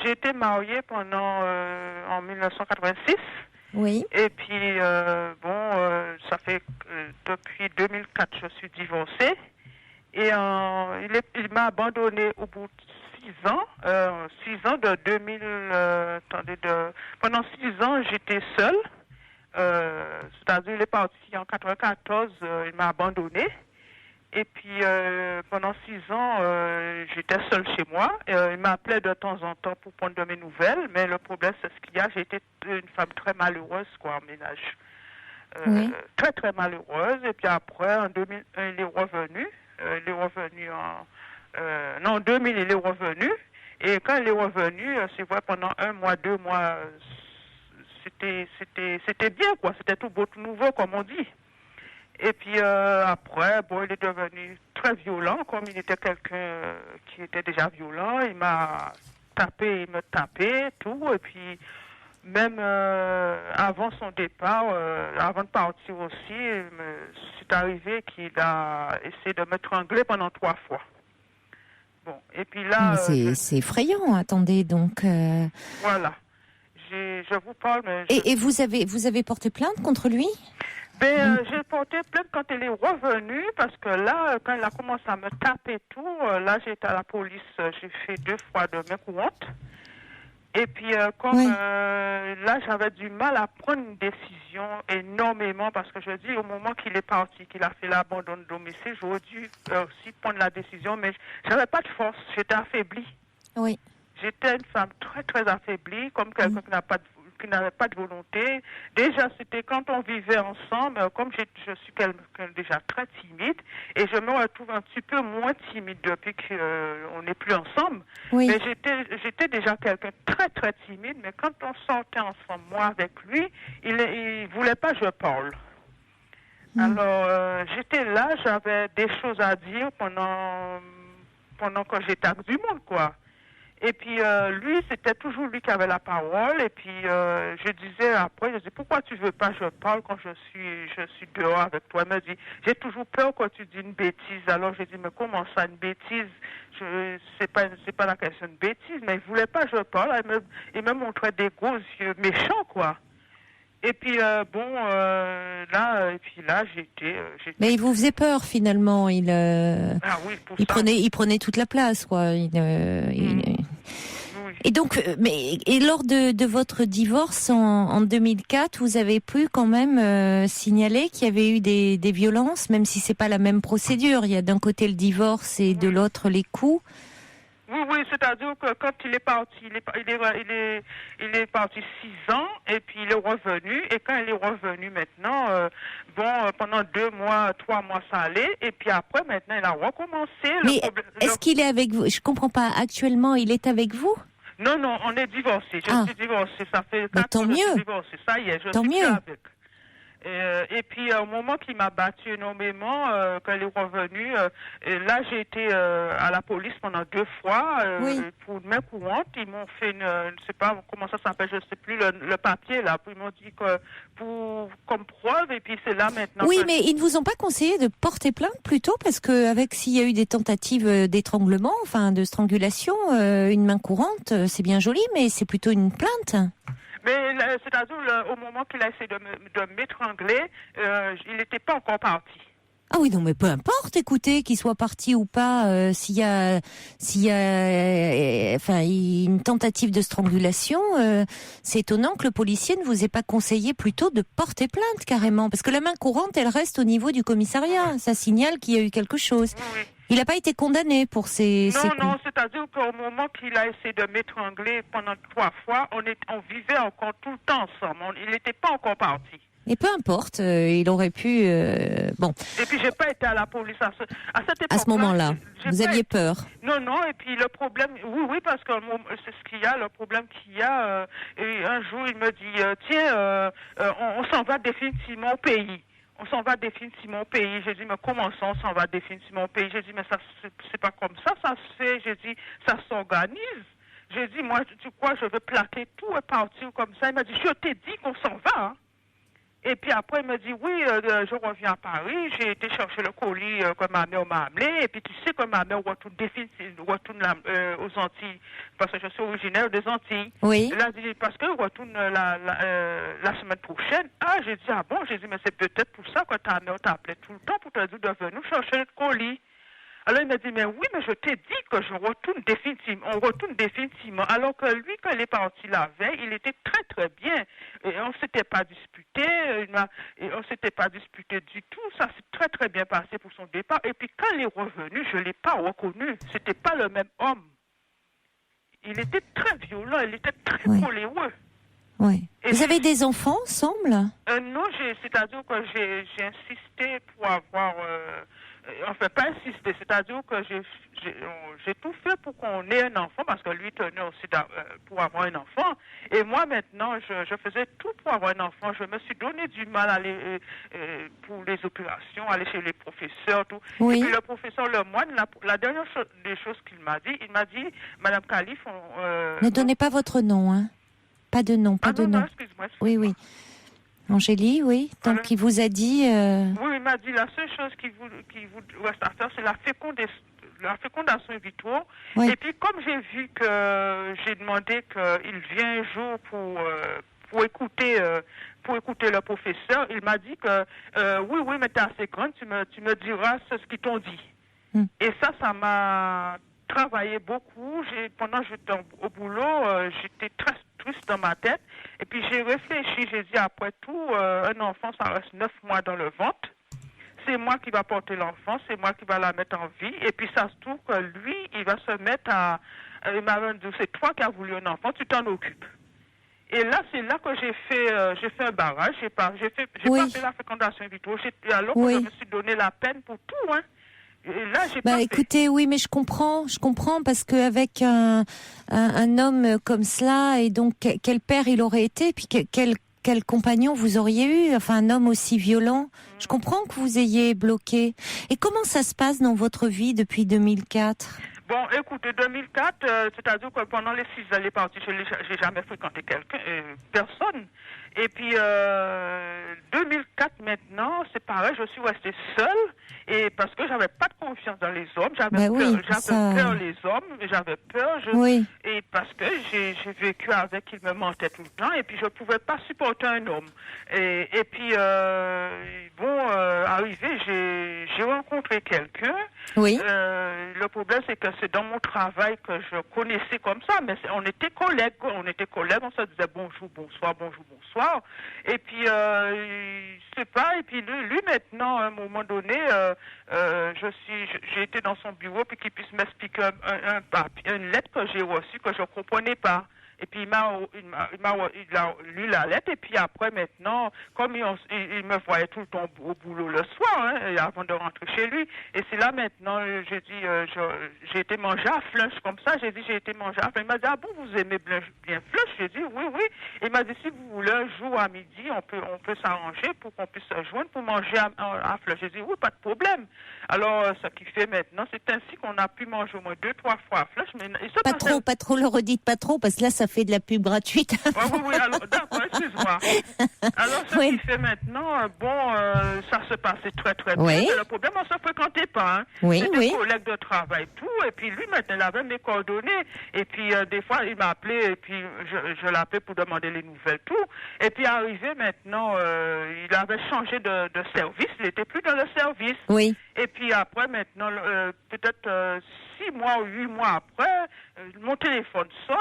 J'ai été mariée en 1986. Oui. Et puis, ça fait depuis 2004 je suis divorcée. Et il m'a abandonnée au bout de 6 ans. 6 ans de 2000... pendant 6 ans, j'étais seule. C'est-à-dire, il est parti en 94, il m'a abandonnée. Et puis, pendant 6 ans, j'étais seule chez moi. Il m'appelait de temps en temps pour prendre de mes nouvelles. Mais le problème, c'est ce qu'il y a. J'ai été une femme très malheureuse, quoi, en ménage. Très, très malheureuse. Et puis après, en 2001, il est revenu. En 2000, il est revenu. Et quand il est revenu, c'est vrai, pendant 1 mois, 2 mois, c'était bien, quoi. C'était tout beau, tout nouveau, comme on dit. Et puis après, il est devenu très violent, comme il était quelqu'un qui était déjà violent. Il m'a tapé, il me tapait, tout. Et puis Même avant son départ, avant de partir aussi, c'est arrivé qu'il a essayé de m'étrangler pendant 3 fois. Bon, et puis là... C'est effrayant, attendez, donc... Voilà. Je vous parle, mais... Et vous avez porté plainte contre lui ? J'ai porté plainte quand elle est revenue, parce que là, quand elle a commencé à me taper tout, là, j'ai été à la police, j'ai fait 2 fois de main courante. Et puis, là, j'avais du mal à prendre une décision énormément, parce que je dis, au moment qu'il est parti, qu'il a fait l'abandon de domicile, j'aurais dû aussi prendre la décision, mais j'avais pas de force, j'étais affaiblie. Oui. J'étais une femme très, très affaiblie, comme quelqu'un qui n'avait pas de volonté. Déjà, c'était quand on vivait ensemble, comme je suis quelqu'un déjà très timide, et je me retrouve un petit peu moins timide depuis qu'on n'est plus ensemble. Oui. Mais j'étais déjà quelqu'un de très, très timide, mais quand on sortait ensemble, moi avec lui, il voulait pas que je parle. Alors, j'étais là, j'avais des choses à dire pendant que j'étais avec du monde, quoi. Et puis, lui, c'était toujours lui qui avait la parole. Et puis, je disais après, pourquoi tu veux pas que je parle quand je suis dehors avec toi? Il me dit, j'ai toujours peur quand tu dis une bêtise. Alors, j'ai dit, mais comment ça, une bêtise? C'est pas la question de bêtise, mais il voulait pas que je parle. Il me montrait des gros yeux méchants, quoi. Et puis, là, j'étais... Mais il vous faisait peur, finalement. Ah oui, il prenait toute la place, quoi. Oui. Et donc, et lors de votre divorce en 2004, vous avez pu quand même signaler qu'il y avait eu des violences, même si c'est pas la même procédure. Il y a d'un côté le divorce et de l'autre les coups. Oui, c'est-à-dire que quand il est parti, il est parti 6 ans, et puis il est revenu, et quand il est revenu maintenant, pendant 2 mois, 3 mois ça allait, et puis après maintenant il a recommencé. Mais est-ce qu'il est avec vous? Je comprends pas. Actuellement, il est avec vous? Non, on est divorcés. Je suis divorcée, ça fait 4 ans que je suis divorcée. Ça y est, je suis plus avec. Et puis au moment qu'il m'a battu énormément, quand il est revenu, là j'ai été à la police pendant 2 fois pour une main courante. Ils m'ont fait je ne sais pas comment ça s'appelle, je ne sais plus le papier là. Puis ils m'ont dit que comme preuve, et puis c'est là maintenant. Oui, mais ils ne vous ont pas conseillé de porter plainte plutôt, parce que s'il y a eu des tentatives d'étranglement, enfin de strangulation, une main courante, c'est bien joli, mais c'est plutôt une plainte. Mais c'est-à-dire, au moment qu'il a essayé de m'étrangler, il n'était pas encore parti. Ah oui, non, mais peu importe, écoutez, qu'il soit parti ou pas, s'il y a une tentative de strangulation, c'est étonnant que le policier ne vous ait pas conseillé plutôt de porter plainte carrément, parce que la main courante, elle reste au niveau du commissariat, ça signale qu'il y a eu quelque chose. Oui. Il n'a pas été condamné pour ces coups. Non, c'est-à-dire qu'au moment qu'il a essayé de m'étrangler pendant 3 fois, on vivait encore tout le temps ensemble. Il n'était pas encore parti. Et peu importe, il aurait pu... bon. Et puis, j'ai pas été à la police à cette époque-là. À ce moment-là, vous aviez peur? Non, et puis le problème... Oui, parce que c'est ce qu'il y a, le problème qu'il y a. Et un jour, il me dit, tiens, on s'en va définitivement au pays. On s'en va définitivement au pays. J'ai dit, mais comment ça, on s'en va définitivement au pays? J'ai dit, mais ça, c'est pas comme ça se fait. J'ai dit, ça s'organise. J'ai dit, moi, tu crois, je veux plaquer tout et partir comme ça. Il m'a dit, je t'ai dit qu'on s'en va, hein. Et puis après, il me dit, oui, je reviens à Paris, j'ai été chercher le colis que ma mère m'a amené, et puis tu sais que ma mère retourne aux Antilles, parce que je suis originaire des Antilles. Oui. Et là, il dit, parce qu'elle retourne la semaine prochaine. Ah, j'ai dit, ah bon, j'ai dit, mais c'est peut-être pour ça que ta mère t'appelait tout le temps pour te dire de venir chercher le colis. Alors il m'a dit, mais oui, mais je t'ai dit que on retourne définitivement. Alors que lui, quand il est parti la veille, il était très très bien. Et on s'était pas disputé, du tout. Ça s'est très très bien passé pour son départ. Et puis quand il est revenu, je l'ai pas reconnu. C'était pas le même homme. Il était très violent, il était très coléreux. Oui. Vous avez des enfants ensemble? Non, c'est-à-dire que j'ai insisté pour avoir... enfin, pas insister, c'est-à-dire que j'ai tout fait pour qu'on ait un enfant, parce que lui tenait aussi pour avoir un enfant. Et moi, maintenant, je faisais tout pour avoir un enfant. Je me suis donné du mal à aller pour les opérations, aller chez les professeurs, tout. Oui. Et puis le professeur Lemoine, la dernière des choses qu'il m'a dit, Madame Calife... ne donnez pas votre nom, hein. pas de nom, pas de nom. Non, excuse-moi. Oui. Angélie, oui. Donc, il vous a dit... Oui, il m'a dit la seule chose qu'il vous reste à faire, c'est la fécondation in vitro. Oui. Et puis, comme j'ai vu que j'ai demandé qu'il vienne un jour pour écouter le professeur, il m'a dit que oui, mais t'es assez grande, tu me diras ce qu'ils t'ont dit. Et ça m'a travaillé beaucoup. Pendant que j'étais au boulot, j'étais très triste dans ma tête. Et puis j'ai réfléchi, j'ai dit après tout, un enfant, ça reste 9 mois dans le ventre. C'est moi qui va porter l'enfant, c'est moi qui va la mettre en vie. Et puis ça se trouve que lui, il va se mettre il m'a dit, c'est toi qui as voulu un enfant, tu t'en occupes. Et là, c'est là que j'ai fait un barrage. J'ai pas fait la fécondation in vitro. Alors que je me suis donné la peine pour tout, hein. Et là, j'ai pas écoutez, fait. Oui, mais je comprends parce qu'avec un homme comme cela, et donc quel père il aurait été, puis quel compagnon vous auriez eu, enfin un homme aussi violent. Je comprends que vous ayez bloqué. Et comment ça se passe dans votre vie depuis 2004 ? Bon, écoutez, 2004, c'est-à-dire que pendant les 6 années parties, je n'ai jamais fréquenté personne. Et puis, 2004 maintenant, c'est pareil, je suis restée seule, et parce que j'avais pas de confiance dans les hommes, j'avais peur les hommes, j'avais peur, et parce que j'ai vécu avec, ils me mentaient tout le temps, et puis je pouvais pas supporter un homme. Et puis, arrivé, j'ai rencontré quelqu'un. Oui. Le problème, c'est que c'est dans mon travail que je connaissais comme ça, mais on était collègues, on se disait bonjour, bonsoir. Et puis, et puis lui maintenant, à un moment donné, j'ai été dans son bureau puis qu'il puisse m'expliquer une lettre que j'ai reçue que je ne comprenais pas. Et puis il a lu la lettre, et puis après maintenant, comme il me voyait tout le temps au boulot le soir, avant de rentrer chez lui, et c'est là maintenant, j'ai dit, j'ai été manger à Flunch comme ça, j'ai été manger à Flunch. Il m'a dit, ah bon, vous aimez bien Flunch? J'ai dit, oui. Et il m'a dit, si vous voulez un jour à midi, on peut s'arranger pour qu'on puisse se joindre pour manger à Flunch. J'ai dit, oui, pas de problème. Alors, ce qui fait maintenant, c'est ainsi qu'on a pu manger au moins 2-3 fois à Flunch. Mais pas trop, le redites pas trop, parce que là, ça fait de la pub gratuite. Oui, alors, d'accord, excuse-moi. Alors, ce qui fait maintenant, ça se passait très, très bien. Mais le problème, on ne se fréquentait pas. Hein. C'était collègue de travail, tout. Et puis, lui, maintenant, il avait mes coordonnées. Et puis, des fois, il m'a appelé, et puis, je l'appelais pour demander les nouvelles, tout. Et puis, arrivé maintenant, il avait changé de service. Il n'était plus dans le service. Oui. Et puis, après, maintenant, peut-être 6 mois ou 8 mois après, mon téléphone sonne.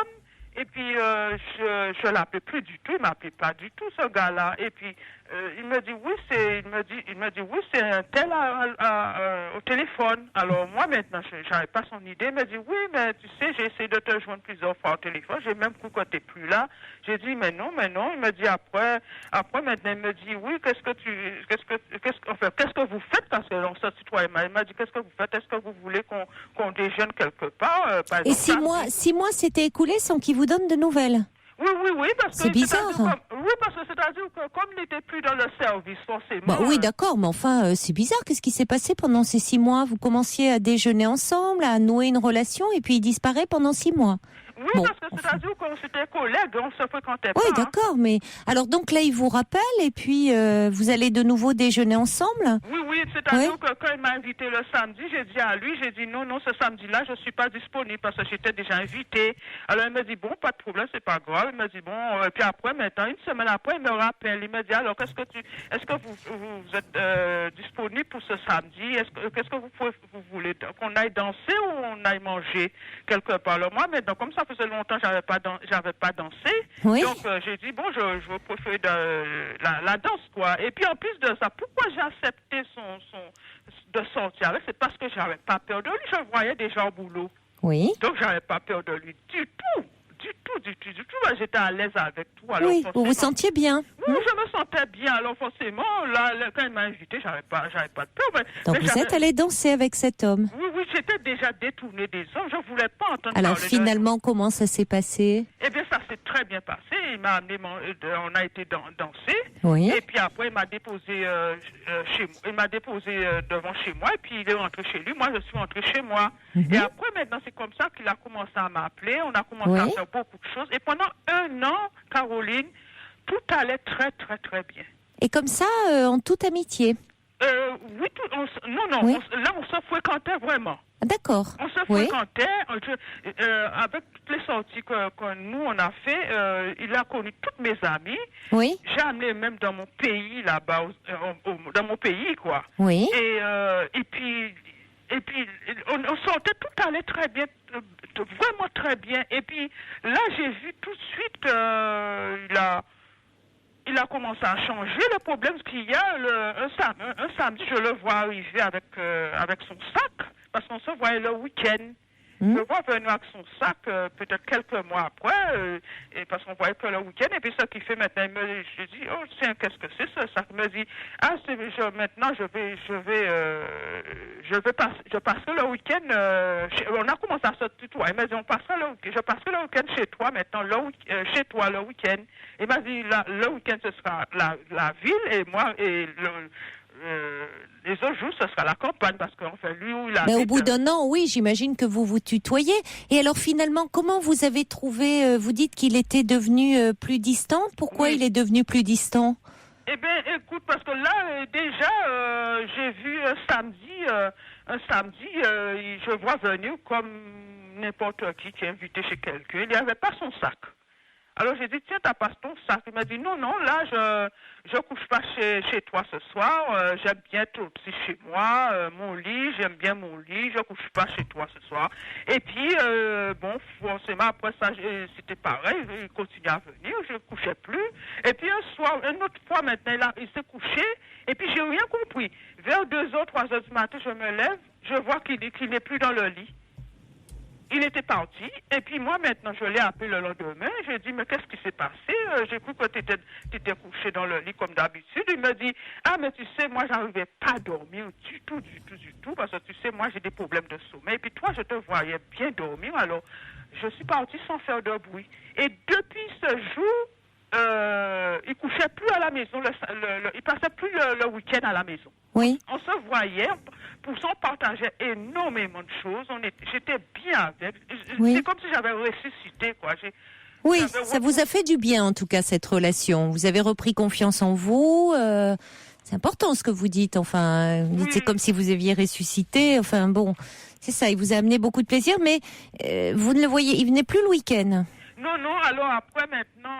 Et puis, je l'appelais plus du tout, il m'appelait pas du tout, ce gars-là. Et puis, il me dit, oui, c'est un tel au téléphone. Alors, moi, maintenant, j'avais pas son idée. Il me dit, oui, mais tu sais, j'ai essayé de te joindre plusieurs fois au téléphone. J'ai même cru que t'es plus là. J'ai dit, mais non. Il me dit, après, maintenant, il me dit, oui, qu'est-ce que vous faites? Parce que l'on sortit toi et moi. Il m'a dit, qu'est-ce que vous faites? Est-ce que vous voulez qu'on déjeune quelque part? Par exemple, et 6 mois s'étaient écoulés sans qu'il vous donne de nouvelles? Oui, parce que c'est bizarre. Parce que c'est-à-dire que comme il n'était plus dans le service, forcément. Oui, d'accord, mais enfin, c'est bizarre. Qu'est-ce qui s'est passé pendant ces 6 mois? Vous commenciez à déjeuner ensemble, à nouer une relation, et puis il disparaît pendant 6 mois. Oui, parce que c'est-à-dire qu'on s'était collègues, on se fréquentait pas. Oui, d'accord, mais alors donc là, il vous rappelle, et puis vous allez de nouveau déjeuner ensemble? Oui, c'est-à-dire que quand il m'a invité le samedi, j'ai dit à lui, non, ce samedi-là, je suis pas disponible parce que j'étais déjà invitée. Alors il me dit, bon, pas de problème, c'est pas grave. Il me dit, bon, et puis après, maintenant, une semaine après, il me rappelle, il me dit, alors, est-ce que vous êtes disponible pour ce samedi? Qu'est-ce que vous voulez qu'on aille danser ou on aille manger quelque part? Alors moi, maintenant, comme ça faisait longtemps que j'avais pas dansé, donc j'ai dit, bon, je préfère la danse, quoi. Et puis en plus de ça, pourquoi j'ai accepté de sortir avec? C'est parce que j'avais pas peur de lui, je le voyais déjà au boulot. Oui. Donc j'avais pas peur de lui du tout. J'étais à l'aise avec tout. Alors, vous vous sentiez bien? Oui, je me sentais bien. Alors forcément, là, quand il m'a invité, j'avais pas de peur. Donc vous êtes allé danser avec cet homme? Oui, j'étais déjà détournée des hommes. Je voulais pas entendre Alors parler finalement, comment ça s'est passé? Eh bien, ça s'est très bien passé. Il m'a amené, on a été danser. Oui. Et puis après, il m'a déposé chez moi. Il m'a déposé devant chez moi. Et puis il est rentré chez lui. Moi, je suis rentrée chez moi. Et après, maintenant, c'est comme ça qu'il a commencé à m'appeler. On a commencé à faire beaucoup de choses. Et pendant 1 an, Caroline, tout allait très, très, très bien. Et comme ça, en toute amitié? Oui, Oui. Là, on se fréquentait vraiment. D'accord. On se fréquentait, avec toutes les sorties que nous, on a fait, il a connu toutes mes amies. Oui. J'ai amené même dans mon pays, là-bas, dans mon pays, quoi. Oui. Et puis, on sortait, tout allait très bien, vraiment très bien. Et puis, là, j'ai vu tout de suite il a commencé à changer. Le problème, c'est qu'il y a un samedi, je le vois arriver avec son sac, parce qu'on se voyait le week-end. Je le vois venir avec son sac, peut-être quelques mois après, et parce qu'on voyait que le week-end. Et puis, ce qu'il fait maintenant, je dis, oh, tiens, qu'est-ce que c'est ça? Il me dit, maintenant, je passerai le week-end, on a commencé à se tutoyer. Il m'a dit, je passerai le week-end chez toi, maintenant, chez toi, le week-end. Il m'a dit, le week-end, ce sera la ville, et moi, les autres jours, ce sera la campagne, parce qu'enfin, lui, où il a... Mais au bout d'un an, oui, j'imagine que vous vous tutoyez. Et alors, finalement, comment vous avez trouvé... vous dites qu'il était devenu plus distant. Pourquoi il est devenu plus distant? Eh bien, écoute, parce que là, déjà, j'ai vu un samedi, je vois venir comme n'importe qui est invité chez quelqu'un. Il n'y avait pas son sac. Alors j'ai dit, tiens, t'as pas ton sac. Il m'a dit, non, là, je couche pas chez toi ce soir. J'aime bien tout aussi chez moi. Mon lit, j'aime bien mon lit. Je couche pas chez toi ce soir. Et puis, forcément, après ça, c'était pareil. Il continuait à venir. Je couchais plus. Et puis un soir, une autre fois maintenant, il s'est couché. Et puis j'ai rien compris. Vers 2h, 3h du matin, je me lève. Je vois qu'il n'est plus dans le lit. Il était parti, et puis moi, maintenant, je l'ai appelé le lendemain. J'ai dit, mais qu'est-ce qui s'est passé? J'ai cru que tu étais couché dans le lit comme d'habitude. Il me dit, ah, mais tu sais, moi, j'arrivais pas à dormir du tout, parce que tu sais, moi, j'ai des problèmes de sommeil. Et puis toi, je te voyais bien dormir, alors je suis partie sans faire de bruit. Et depuis ce jour, il couchait plus à la maison, il passait plus le week-end à la maison. Oui. On se voyait, on partageait énormément de choses. J'étais bien avec. Oui. C'est comme si j'avais ressuscité, quoi. Oui, ça vous a fait du bien, en tout cas, cette relation. Vous avez repris confiance en vous. C'est important ce que vous dites. Enfin, c'est comme si vous aviez ressuscité. Enfin, bon, c'est ça. Il vous a amené beaucoup de plaisir, mais vous ne le voyez. Il venait plus le week-end. Non. Alors après, maintenant,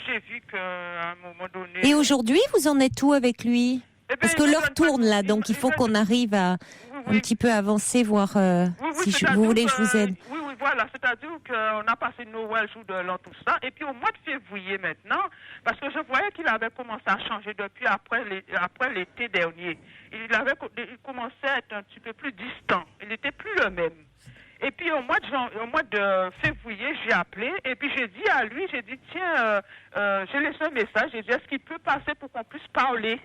j'ai vu qu'à un moment donné. Et aujourd'hui, vous en êtes où avec lui? Parce que l'heure tourne là, donc il faut qu'on arrive à un petit peu avancer, voir si vous voulez que je vous aide. Oui, voilà. C'est-à-dire qu'on a passé Noël, jour de l'an, tout ça. Et puis au mois de février maintenant, parce que je voyais qu'il avait commencé à changer depuis après l'été dernier. Il commençait à être un petit peu plus distant. Il n'était plus le même. Et puis au mois de février, j'ai appelé et puis j'ai dit à lui, tiens, j'ai laissé un message, j'ai dit, est-ce qu'il peut passer pour qu'on puisse parler?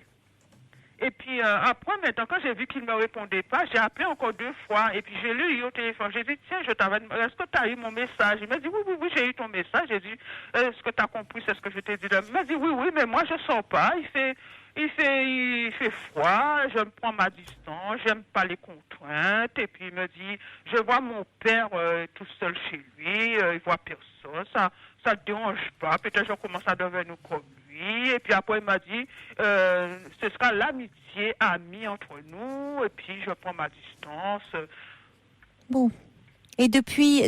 Et puis après, maintenant, quand j'ai vu qu'il ne me répondait pas, j'ai appelé encore 2 fois. Et puis j'ai lu au téléphone. J'ai dit, tiens, est-ce que tu as eu mon message? Il m'a dit, oui, j'ai eu ton message. J'ai dit, est-ce que tu as compris, c'est ce que je t'ai dit? Il m'a dit, oui, mais moi, je ne sors pas. Il fait froid, je me prends ma distance, j'aime pas les contraintes. Et puis il me dit, je vois mon père tout seul chez lui, il voit personne, ça ne dérange pas. Peut-être je commence à devenir comme lui. Et puis après il m'a dit, ce sera l'amitié amie entre nous. Et puis je prends ma distance. Bon. Et depuis,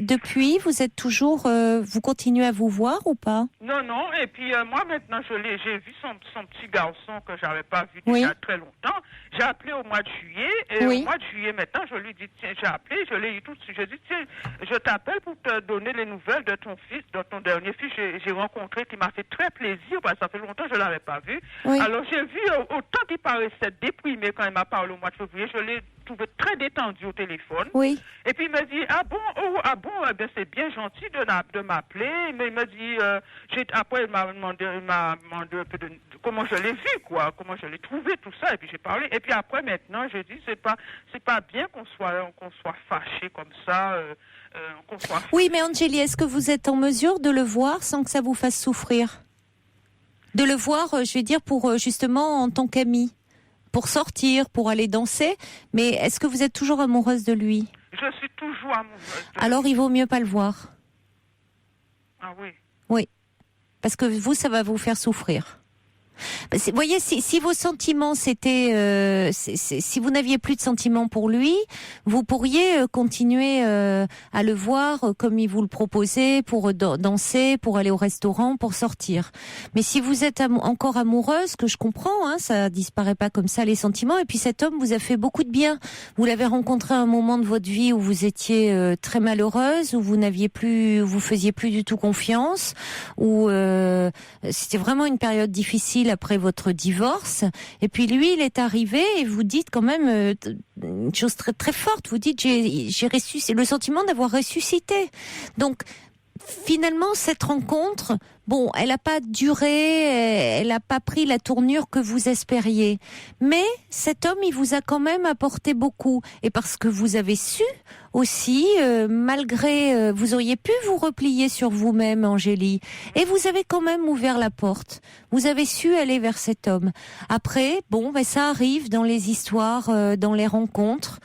vous êtes toujours, vous continuez à vous voir ou pas? Non. Et puis moi maintenant, j'ai vu son petit garçon que j'avais pas vu depuis très longtemps. J'ai appelé au mois de juillet. Et au mois de juillet maintenant, je lui dis tiens, j'ai appelé, je l'ai eu tout de suite. Je dis tiens, je t'appelle pour te donner les nouvelles de ton fils, de ton dernier fils. J'ai rencontré, qui m'a fait très plaisir parce que ça fait longtemps que je l'avais pas vu. Oui. Alors j'ai vu autant qu'il paraissait déprimé quand il m'a parlé au mois de février. Je l'ai trouvé très détendu au téléphone. Oui. Et puis il m'a dit ah bon, eh bien, c'est bien gentil de m'appeler. Mais il m'a dit après il m'a demandé un peu de comment je l'ai vu, quoi, comment je l'ai trouvé, tout ça. Et puis j'ai parlé. Et puis après maintenant, j'ai dit c'est pas bien qu'on soit fâché comme ça. qu'on soit... Oui, mais Angélie, est-ce que vous êtes en mesure de le voir sans que ça vous fasse souffrir ? De le voir, je vais dire, pour justement en tant qu'amie, pour sortir, pour aller danser. Mais est-ce que vous êtes toujours amoureuse de lui ? Je suis toujours amoureuse de lui. Alors, il vaut mieux pas le voir. Ah oui. Oui, parce que vous, ça va vous faire souffrir. Vous voyez, si vos sentiments c'était, si vous n'aviez plus de sentiments pour lui, vous pourriez continuer à le voir comme il vous le proposait, pour danser, pour aller au restaurant, pour sortir. Mais si vous êtes encore amoureuse, que je comprends, hein, ça disparaît pas comme ça les sentiments. Et puis cet homme vous a fait beaucoup de bien. Vous l'avez rencontré à un moment de votre vie où vous étiez très malheureuse, où vous faisiez plus du tout confiance, où c'était vraiment une période difficile après votre divorce, et puis lui il est arrivé et vous dites quand même une chose très très forte, vous dites j'ai ressuscité, le sentiment d'avoir ressuscité. Donc finalement cette rencontre, bon, elle n'a pas duré, elle n'a pas pris la tournure que vous espériez, mais cet homme il vous a quand même apporté beaucoup, et parce que vous avez su aussi, malgré, vous auriez pu vous replier sur vous-même, Angélie, et vous avez quand même ouvert la porte. Vous avez su aller vers cet homme. Après, bon, ben ça arrive dans les histoires, dans les rencontres.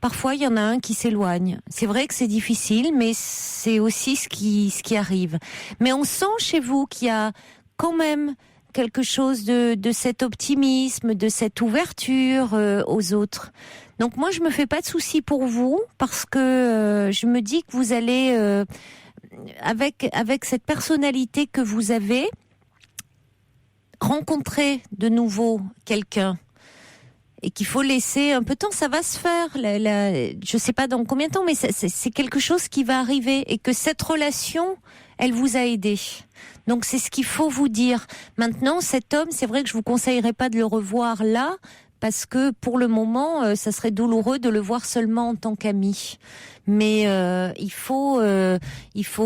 Parfois, il y en a un qui s'éloigne. C'est vrai que c'est difficile, mais c'est aussi ce qui arrive. Mais on sent chez vous qu'il y a quand même quelque chose de cet optimisme, de cette ouverture aux autres. Donc moi, je me fais pas de soucis pour vous, parce que je me dis que vous allez, avec cette personnalité que vous avez, rencontrer de nouveau quelqu'un. Et qu'il faut laisser un peu de temps, ça va se faire. Je sais pas dans combien de temps, mais c'est quelque chose qui va arriver, et que cette relation, elle vous a aidé. Donc c'est ce qu'il faut vous dire. Maintenant, cet homme, c'est vrai que je vous conseillerais pas de le revoir là, parce que pour le moment, ça serait douloureux de le voir seulement en tant qu'ami. Mais il faut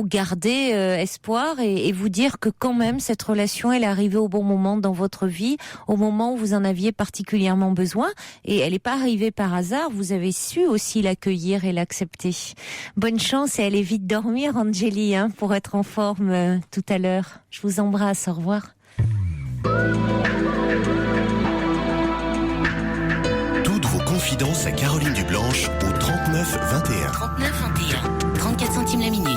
garder espoir et vous dire que quand même cette relation, elle est arrivée au bon moment dans votre vie, au moment où vous en aviez particulièrement besoin, et elle n'est pas arrivée par hasard. Vous avez su aussi l'accueillir et l'accepter. Bonne chance et allez vite dormir, Angélie, hein, pour être en forme tout à l'heure. Je vous embrasse. Au revoir. Confidence à Caroline Dublanche au 39 21. 39 21. 34 centimes la minute.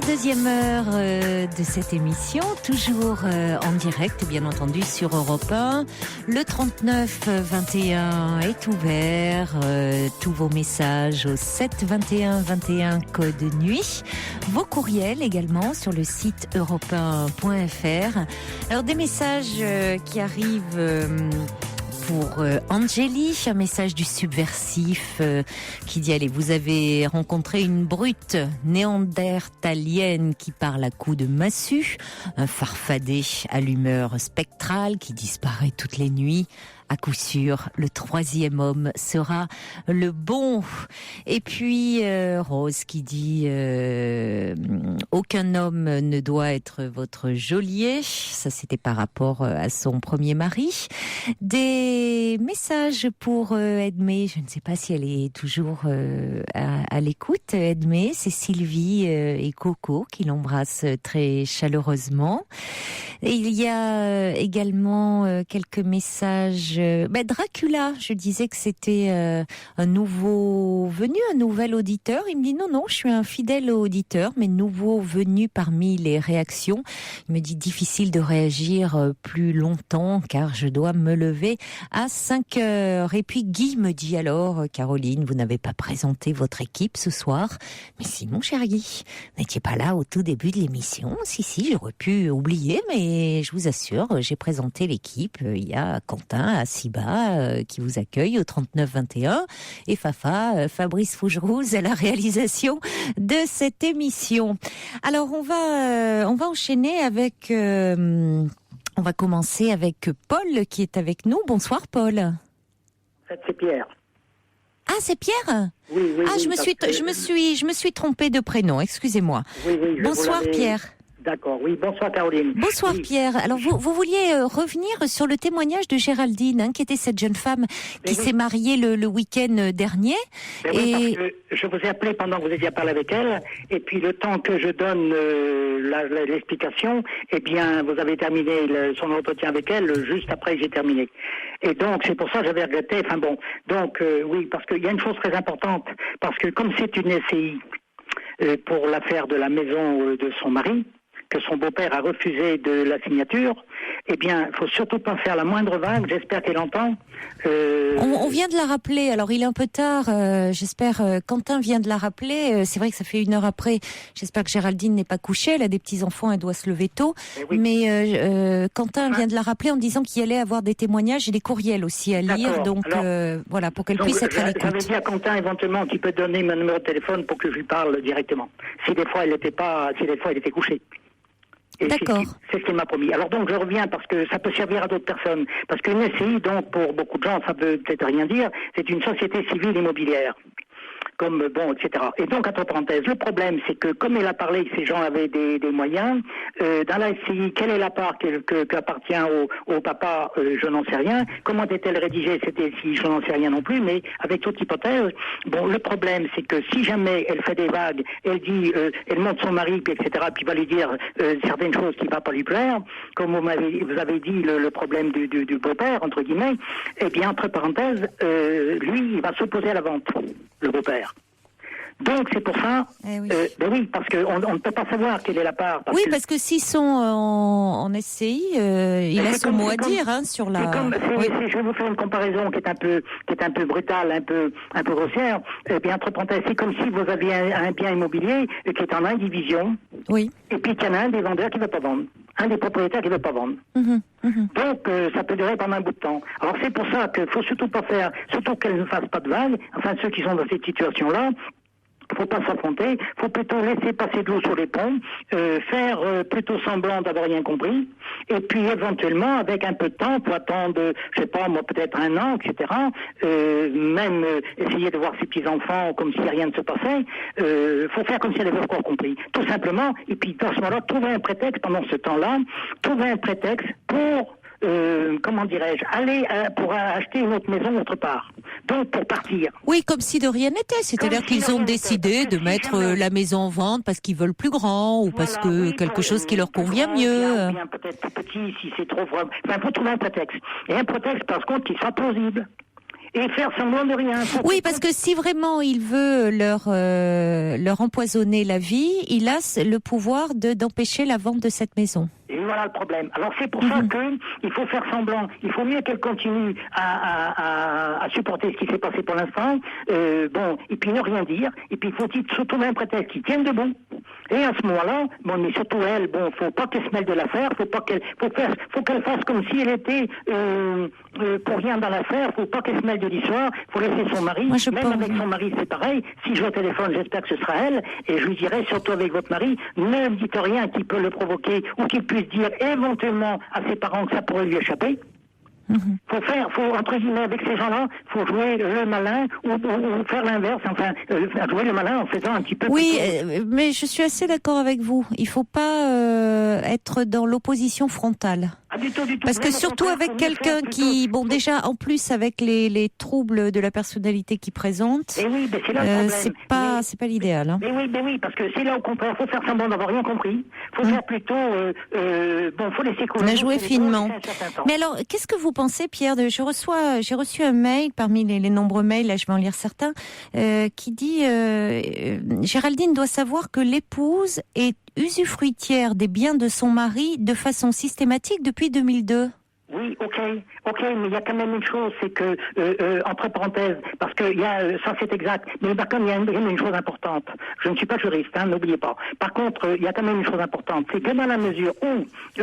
Deuxième heure de cette émission, toujours en direct, bien entendu, sur Europe 1. Le 39-21 est ouvert. Tous vos messages au 7-21-21 code nuit. Vos courriels également sur le site europe1.fr. Alors, des messages qui arrivent... pour Angélie, un message du subversif qui dit, allez, vous avez rencontré une brute néandertalienne qui parle à coups de massue, un farfadet à l'humeur spectrale qui disparaît toutes les nuits. À coup sûr, le troisième homme sera le bon. Et puis Rose qui dit aucun homme ne doit être votre geôlier. Ça, c'était par rapport à son premier mari. Des messages pour Edmé. Je ne sais pas si elle est toujours à l'écoute. Edmé, c'est Sylvie et Coco qui l'embrassent très chaleureusement. Et il y a également quelques messages Dracula, je disais que c'était un nouveau venu, un nouvel auditeur. Il me dit non, je suis un fidèle auditeur, mais nouveau venu parmi les réactions. Il me dit difficile de réagir plus longtemps car je dois me lever à 5 heures. Et puis Guy me dit alors, Caroline, vous n'avez pas présenté votre équipe ce soir. Mais si, mon cher Guy, vous n'étiez pas là au tout début de l'émission. Si, j'aurais pu oublier, mais je vous assure, j'ai présenté l'équipe. Il y a Quentin à Ciba qui vous accueille au 39-21 et Fabrice Fougerouz à la réalisation de cette émission. Alors on va enchaîner avec on va commencer avec Paul qui est avec nous. Bonsoir Paul. En fait, c'est Pierre. Ah, c'est Pierre ? Oui. Je me suis trompée de prénom, excusez-moi. Oui, Bonsoir Pierre. D'accord, oui, bonsoir Caroline. Bonsoir oui. Pierre. Alors vous vouliez revenir sur le témoignage de Géraldine, qui était cette jeune femme qui s'est mariée le week-end dernier. Oui, parce que je vous ai appelé pendant que vous étiez à parler avec elle, et puis le temps que je donne l'explication, eh bien, vous avez terminé son entretien avec elle juste après que j'ai terminé. Et donc, c'est pour ça que j'avais regretté. Enfin bon, donc oui, parce qu'il y a une chose très importante, parce que comme c'est une SCI pour l'affaire de la maison de son mari, que son beau-père a refusé de la signature, eh bien, il faut surtout pas faire la moindre vague. J'espère qu'elle entend. On vient de la rappeler. Alors, il est un peu tard. J'espère. Quentin vient de la rappeler. C'est vrai que ça fait 1 heure après. J'espère que Géraldine n'est pas couchée. Elle a des petits enfants. Elle doit se lever tôt. Oui. Mais Quentin vient de la rappeler en disant qu'il allait avoir des témoignages et des courriels aussi à lire. Donc, voilà, pour qu'elle puisse être à l'écoute. J'avais dit à Quentin éventuellement qu'il peut donner mon numéro de téléphone pour que je lui parle directement. Si des fois elle était couchée. Et d'accord. C'est ce qu'il m'a promis. Alors donc je reviens parce que ça peut servir à d'autres personnes. Parce qu'une SCI, donc pour beaucoup de gens, ça peut peut-être rien dire, c'est une société civile immobilière. Comme bon, etc. Et donc, entre parenthèses, le problème, c'est que comme elle a parlé que ces gens avaient des moyens, dans la SCI, quelle est la part qui appartient au papa, je n'en sais rien. Comment est-elle rédigée, cette SCI, je n'en sais rien non plus, mais avec toute hypothèse, bon, le problème, c'est que si jamais elle fait des vagues, elle dit, elle montre son mari, puis etc., puis va lui dire certaines choses qui ne vont pas lui plaire, comme vous avez dit, le problème du beau-père, entre guillemets, eh bien, entre parenthèses, lui, il va s'opposer à la vente, le beau-père. Donc c'est pour ça, oui, parce qu'on ne peut pas savoir quelle est la part. Parce que s'ils sont en SCI, il a son mot à dire sur la. Je vais vous faire une comparaison qui est un peu brutale, un peu grossière. Bien entre parenthèses, c'est comme si vous aviez un bien immobilier qui est en indivision. Oui. Et puis qu'il y en a un des vendeurs qui ne veut pas vendre, un des propriétaires qui ne veut pas vendre. Donc ça peut durer pendant un bout de temps. Alors c'est pour ça qu'il faut surtout pas faire, surtout qu'elle ne fasse pas de vagues. Enfin ceux qui sont dans cette situation-là. Faut pas s'affronter, faut plutôt laisser passer de l'eau sur les ponts, faire plutôt semblant d'avoir rien compris, et puis éventuellement, avec un peu de temps, pour attendre, je sais pas, moi peut-être 1 an, etc., même essayer de voir ses petits-enfants comme si rien ne se passait, faut faire comme si elle avait encore compris, tout simplement, et puis dans ce moment-là, trouver un prétexte pendant ce temps-là, trouver un prétexte pour comment dirais-je, aller pour acheter une autre maison autre part. Donc pour partir. Oui, comme si de rien n'était. C'est-à-dire qu'ils ont décidé de mettre la maison en vente parce qu'ils veulent plus grand ou parce que quelque chose qui leur convient mieux. Bien peut-être plus petit si c'est trop vraiment. Enfin, faut trouver un prétexte. Et un prétexte par contre qui soit plausible. Et faire semblant de rien. Oui, parce que si vraiment il veut leur empoisonner la vie, il a le pouvoir d'empêcher la vente de cette maison. Et voilà le problème. Alors c'est pour ça qu'il faut faire semblant. Il faut mieux qu'elle continue à supporter ce qui s'est passé pour l'instant. Et puis ne rien dire. Et puis il faut surtout trouver un prétexte qui tienne debout. Et à ce moment-là, mais surtout elle, faut pas qu'elle se mêle de l'affaire. Faut qu'elle fasse comme si elle était pour rien dans l'affaire. Faut pas qu'elle se mêle de l'histoire. Faut laisser son mari. Même avec son mari, c'est pareil. Si je vais au téléphone, j'espère que ce sera elle. Et je lui dirai, surtout avec votre mari, ne dites rien qui peut le provoquer ou qui puisse dire éventuellement à ses parents que ça pourrait lui échapper. Faut entre guillemets avec ces gens-là, faut jouer le malin ou faire l'inverse, enfin jouer le malin en faisant un petit peu. Oui, mais je suis assez d'accord avec vous. Il faut pas être dans l'opposition frontale. Du tout. Parce que surtout avec quelqu'un qui, bon, déjà, en plus, avec les troubles de la personnalité qui présente, c'est là le problème. C'est pas l'idéal. Hein. Mais oui, parce que c'est là au contraire, faut faire semblant d'avoir rien compris. Faut faire plutôt, faut laisser couler. On a joué finement. Mais alors, qu'est-ce que vous pensez, Pierre, j'ai reçu un mail, parmi les nombreux mails, là je vais en lire certains, qui dit, Géraldine doit savoir que l'épouse est usufruitière des biens de son mari de façon systématique depuis 2002. Oui, ok, mais il y a quand même une chose, c'est que, entre parenthèses, parce que ça c'est exact, mais par contre il y a une chose importante. Je ne suis pas juriste, n'oubliez pas. Par contre, il y a quand même une chose importante, c'est que dans la mesure où, ils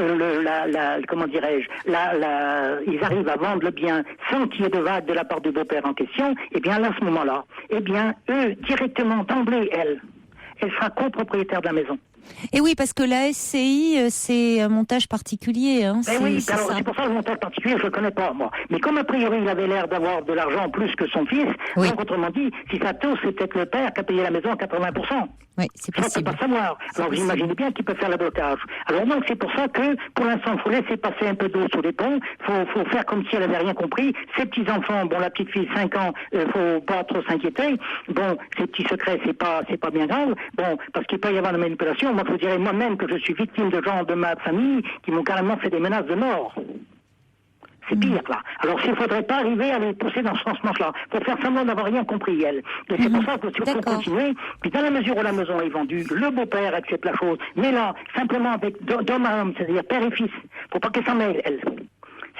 arrivent à vendre le bien sans qu'il y ait de vague de la part du beau-père en question, eh bien là, à ce moment-là, eux, directement, d'emblée, elle sera copropriétaire de la maison. Et oui, parce que la SCI, c'est un montage particulier. Hein, c'est pour ça le montage particulier, je le connais pas, moi. Mais comme a priori, il avait l'air d'avoir de l'argent plus que son fils, donc autrement dit, si ça tourne, c'est peut-être le père qui a payé la maison à 80%. Oui, c'est possible. Ça, on peut pas savoir. Alors, vous imaginez bien qu'il peut faire le blocage. Alors, donc, c'est pour ça que, pour l'instant, il faut laisser passer un peu d'eau sous les ponts. Faut faire comme si elle avait rien compris. Ses petits-enfants, bon, la petite fille, 5 ans, faut pas trop s'inquiéter. Bon, ces petits secrets, c'est pas bien grave. Bon, parce qu'il peut y avoir de manipulation. Moi, je vous dirais moi-même que je suis victime de gens de ma famille qui m'ont carrément fait des menaces de mort. C'est pire, là. Alors, s'il ne faudrait pas arriver à les pousser dans ce sens-là. Il faut faire semblant d'avoir rien compris, elle. Et c'est pour ça qu'il faut continuer. Puis, dans la mesure où la maison est vendue, le beau-père accepte la chose. Mais là, simplement avec d'homme à homme, c'est-à-dire père et fils. Faut pas qu'elle s'en mêle, elle.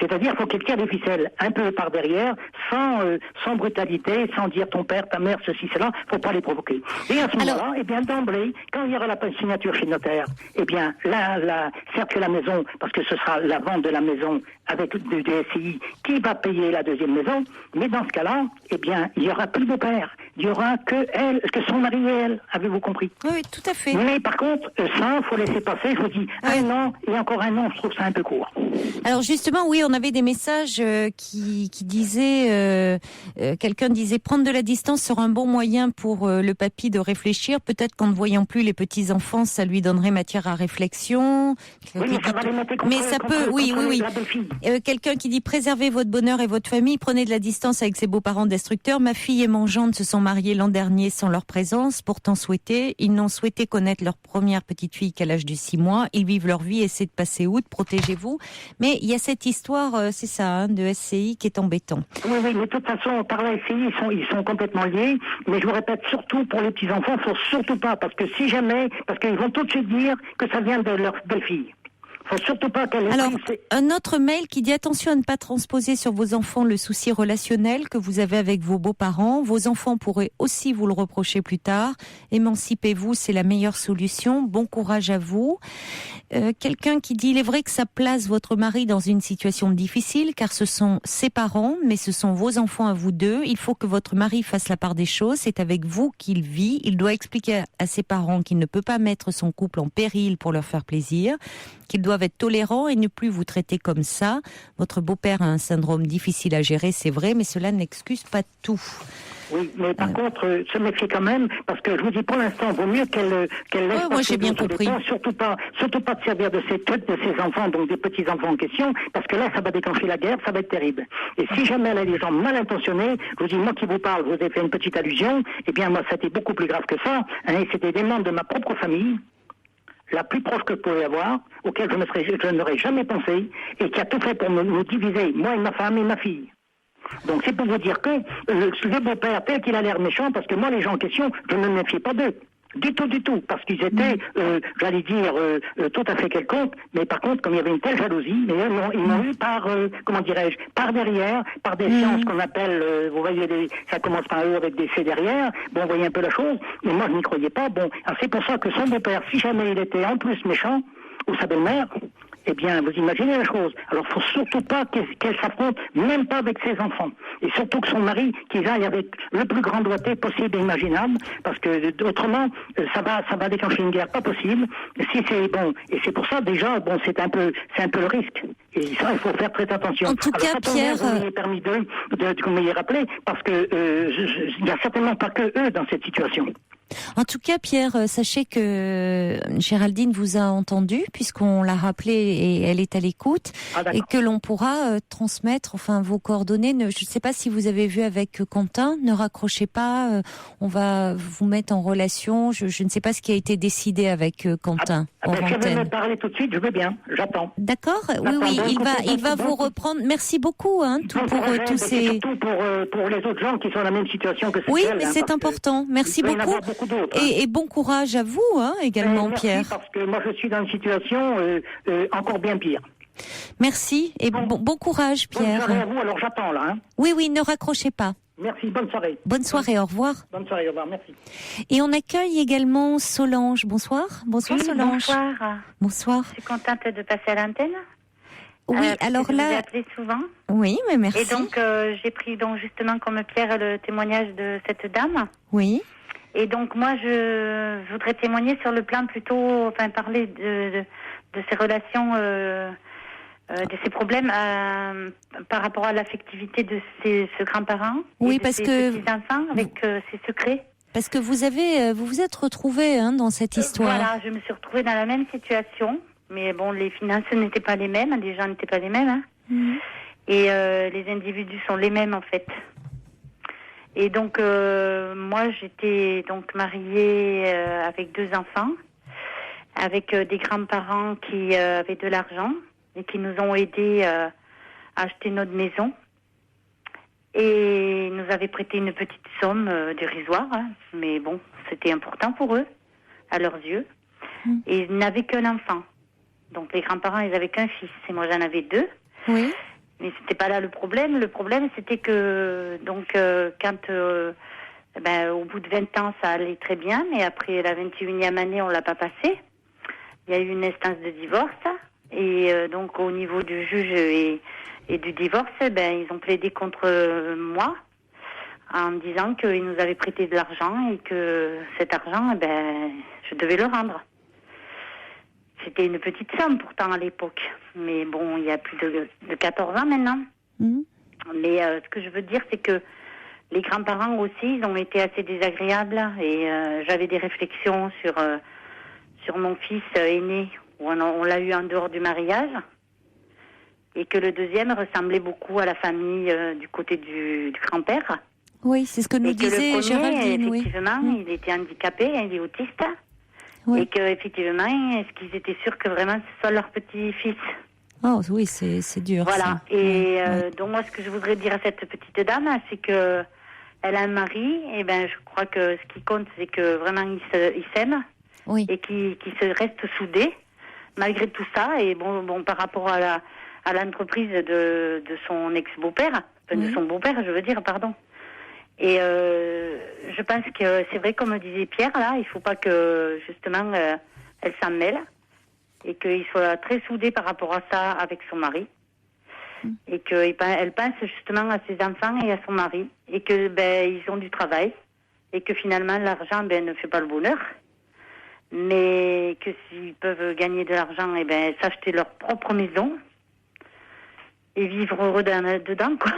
C'est-à-dire, faut qu'elle tire des ficelles un peu par derrière, sans brutalité, sans dire ton père, ta mère, ceci, cela. Faut pas les provoquer. Et à ce moment-là, eh bien, d'emblée, quand il y aura la signature chez le notaire, eh bien, certes que la maison, parce que ce sera la vente de la maison avec du DSI qui va payer la deuxième maison, mais dans ce cas-là, eh bien, il y aura plus de beau-père. Il y aura que son mari et elle. Avez-vous compris? Oui, tout à fait. Mais par contre, ça, faut laisser passer. Je vous dis, un an et encore un an, je trouve ça un peu court. Alors justement, oui, on avait des messages qui disaient, quelqu'un disait prendre de la distance sera un bon moyen pour le papy de réfléchir. Peut-être qu'en ne voyant plus les petits enfants, ça lui donnerait matière à réflexion. Oui, mais ça va les mettre contre quelqu'un qui dit préservez votre bonheur et votre famille, prenez de la distance avec ces beaux-parents destructeurs. Ma fille et mon gendre se sont mariés l'an dernier sans leur présence. Pourtant ils n'ont souhaité connaître leur première petite fille qu'à l'âge de 6 mois. Ils vivent leur vie, essaient de passer outre, protégez-vous. Mais il y a cette histoire, c'est ça, de SCI qui est embêtant. Oui, mais de toute façon, par la SCI, ils sont complètement liés. Mais je vous répète, surtout pour les petits-enfants, il ne faut surtout pas, parce que si jamais, parce qu'ils vont tout de suite dire que ça vient de leur belle-fille. Faut surtout pas qu'elle Alors, un autre mail qui dit attention à ne pas transposer sur vos enfants le souci relationnel que vous avez avec vos beaux-parents. Vos enfants pourraient aussi vous le reprocher plus tard. Émancipez-vous, c'est la meilleure solution. Bon courage à vous. Quelqu'un qui dit il est vrai que ça place votre mari dans une situation difficile car ce sont ses parents, mais ce sont vos enfants à vous deux. Il faut que votre mari fasse la part des choses. C'est avec vous qu'il vit. Il doit expliquer à ses parents qu'il ne peut pas mettre son couple en péril pour leur faire plaisir, qu'ils doivent être tolérants et ne plus vous traiter comme ça. Votre beau-père a un syndrome difficile à gérer, c'est vrai, mais cela n'excuse pas tout. Oui, mais par contre, se méfier quand même, parce que je vous dis pour l'instant, vaut mieux qu'elle laisse moi j'ai bien compris. Surtout pas de servir de ses enfants, donc des petits enfants en question, parce que là, ça va déclencher la guerre, ça va être terrible. Et si jamais elle a des gens mal intentionnés, je vous dis, moi qui vous parle, je vous ai fait une petite allusion, eh bien moi, c'était beaucoup plus grave que ça, et c'était des membres de ma propre famille, la plus proche que je pouvais avoir, auquel je n'aurais jamais pensé, et qui a tout fait pour nous diviser, moi et ma femme et ma fille. Donc c'est pour vous dire que le beau-père, tel qu'il a l'air méchant, parce que moi les gens en question, je ne me méfiais pas d'eux. Du tout, parce qu'ils étaient, j'allais dire, tout à fait quelconques, mais par contre, comme il y avait une telle jalousie, mais ils m'ont eu par derrière, par des sciences qu'on appelle, vous voyez, ça commence par eux avec des C derrière, bon, vous voyez un peu la chose, mais moi je n'y croyais pas, bon, alors c'est pour ça que son beau-père, si jamais il était en plus méchant, ou sa belle-mère, eh bien, vous imaginez la chose. Alors, il ne faut surtout pas qu'elle s'affronte, même pas avec ses enfants. Et surtout que son mari, qu'il aille avec le plus grand doigté possible et imaginable, parce que autrement, ça va déclencher une guerre pas possible. Si c'est bon, et c'est pour ça déjà, bon, c'est un peu le risque. Et ça, il faut faire très attention. En tout cas, Pierre, vous m'ayez permis de vous m'ayez rappelé, parce que il n'y a certainement pas que eux dans cette situation. En tout cas, Pierre, sachez que Géraldine vous a entendu, puisqu'on l'a rappelé et elle est à l'écoute, et que l'on pourra transmettre vos coordonnées. Je ne sais pas si vous avez vu avec Quentin, ne raccrochez pas, on va vous mettre en relation. Je ne sais pas ce qui a été décidé avec Quentin. Si vous me parler tout de suite, je veux bien, j'attends. D'accord, oui, il va vous reprendre. Merci beaucoup tous ces... Surtout pour les autres gens qui sont dans la même situation que Oui, mais c'est important. Merci beaucoup. Et bon courage à vous également, merci, Pierre. Parce que moi, je suis dans une situation encore bien pire. Merci et bon courage, Pierre. Bonne soirée à vous, alors j'attends là. Oui, ne raccrochez pas. Merci, bonne soirée. Bonne soirée, au revoir. Bonne soirée, au revoir, merci. Et on accueille également Solange. Bonsoir. Bonsoir, Solange. Bonsoir. Bonsoir. Je suis contente de passer à l'antenne. Oui, alors là... Je vous ai appelé souvent. Oui, mais merci. Et donc, j'ai pris justement comme Pierre le témoignage de cette dame. Oui. Et donc, moi, je voudrais témoigner sur le plan plutôt... parler de ces relations... de ces problèmes par rapport à l'affectivité de ce grand-parent, oui, parce que petits-enfants avec ses secrets. Parce que vous vous êtes retrouvés dans cette histoire. Voilà, je me suis retrouvée dans la même situation, mais bon, les finances n'étaient pas les mêmes, les gens n'étaient pas les mêmes, et les individus sont les mêmes en fait. Et donc, moi, j'étais donc mariée avec 2 enfants, avec des grands-parents qui avaient de l'argent et qui nous ont aidés à acheter notre maison. Et ils nous avaient prêté une petite somme dérisoire, mais bon, c'était important pour eux, à leurs yeux. Et ils n'avaient qu'un enfant. Donc les grands-parents, ils n'avaient qu'un fils, et moi j'en avais 2. Oui. Mais c'était pas là le problème. Le problème, c'était que, donc, quand, au bout de 20 ans, ça allait très bien, mais après la 21e année, on l'a pas passé. Il y a eu une instance de divorce. Et donc au niveau du juge et du divorce, ils ont plaidé contre moi en disant qu'ils nous avaient prêté de l'argent et que cet argent, je devais le rendre. C'était une petite somme pourtant à l'époque, mais bon, il y a plus de 14 ans maintenant. Mais ce que je veux dire, c'est que les grands-parents aussi, ils ont été assez désagréables et j'avais des réflexions sur mon fils aîné. On l'a eu en dehors du mariage, et que le deuxième ressemblait beaucoup à la famille du côté du grand-père. Oui, c'est ce que nous disait Géraldine. Effectivement, il était handicapé, il est autiste, et qu'effectivement, est-ce qu'ils étaient sûrs que vraiment ce soit leur petit-fils? Oh oui, c'est dur. Voilà, ça. et donc moi, ce que je voudrais dire à cette petite dame, c'est que elle a un mari, et je crois que ce qui compte, c'est que vraiment ils s'aiment, et qu'ils se restent soudés. Malgré tout ça, et bon, par rapport à l'entreprise de son ex-beau-père, de son beau-père, je veux dire, pardon. Et je pense que c'est vrai, comme disait Pierre, là, il faut pas que, justement, elle s'en mêle, et qu'il soit très soudé par rapport à ça avec son mari, et qu'elle pense justement à ses enfants et à son mari, et que, ils ont du travail, et que finalement, l'argent, ne fait pas le bonheur. Mais que s'ils peuvent gagner de l'argent, s'acheter leur propre maison et vivre heureux dedans, quoi.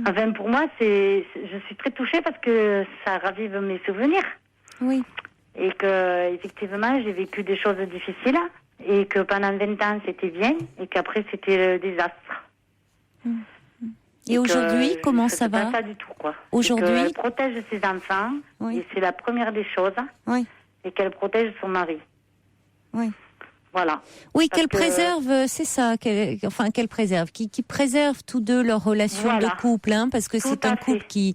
Enfin, pour moi, je suis très touchée parce que ça ravive mes souvenirs. Oui. Et que, effectivement, j'ai vécu des choses difficiles et que pendant 20 ans, c'était bien et qu'après, c'était le désastre. Et aujourd'hui, comment ça va? Pas ça du tout, quoi. Aujourd'hui, elle protège ses enfants, et c'est la première des choses. Oui. Et qu'elle protège son mari. Oui. Voilà. Oui, qu'elle préserve, c'est ça, qu'elle préserve, qui préserve tous deux leur relation de couple, parce que c'est un couple qui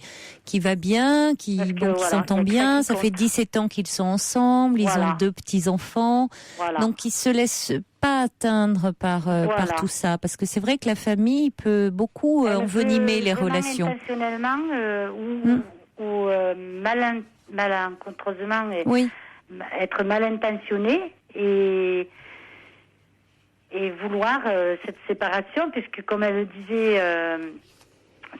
va bien, qui s'entend bien, ça fait 17 ans qu'ils sont ensemble, ils ont 2 petits-enfants, donc ils se laissent pas atteindre par tout ça, parce que c'est vrai que la famille peut beaucoup envenimer les relations. Intentionnellement ou malencontreusement, être mal intentionné et vouloir cette séparation, puisque comme elle le disait,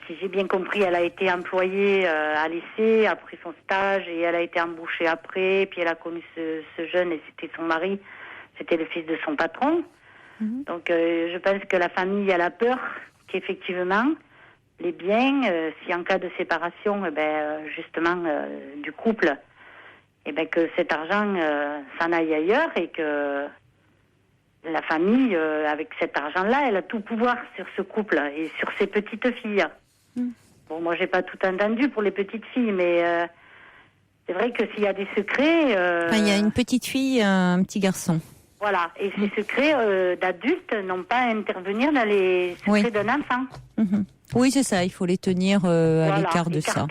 si j'ai bien compris, elle a été employée à l'essai après son stage et elle a été embauchée après, puis elle a connu ce jeune et c'était son mari, c'était le fils de son patron. Donc je pense que la famille, elle a peur qu'effectivement les biens, si en cas de séparation, justement du couple, et ben que cet argent s'en aille ailleurs et que la famille, avec cet argent-là, elle a tout pouvoir sur ce couple et sur ses petites filles. Bon, moi, j'ai pas tout entendu pour les petites filles, mais c'est vrai que s'il y a des secrets... il y a une petite fille, un petit garçon. Voilà, et ces secrets d'adultes n'ont pas à intervenir dans les secrets d'un enfant. Oui, c'est ça, il faut les tenir à l'écart de ça.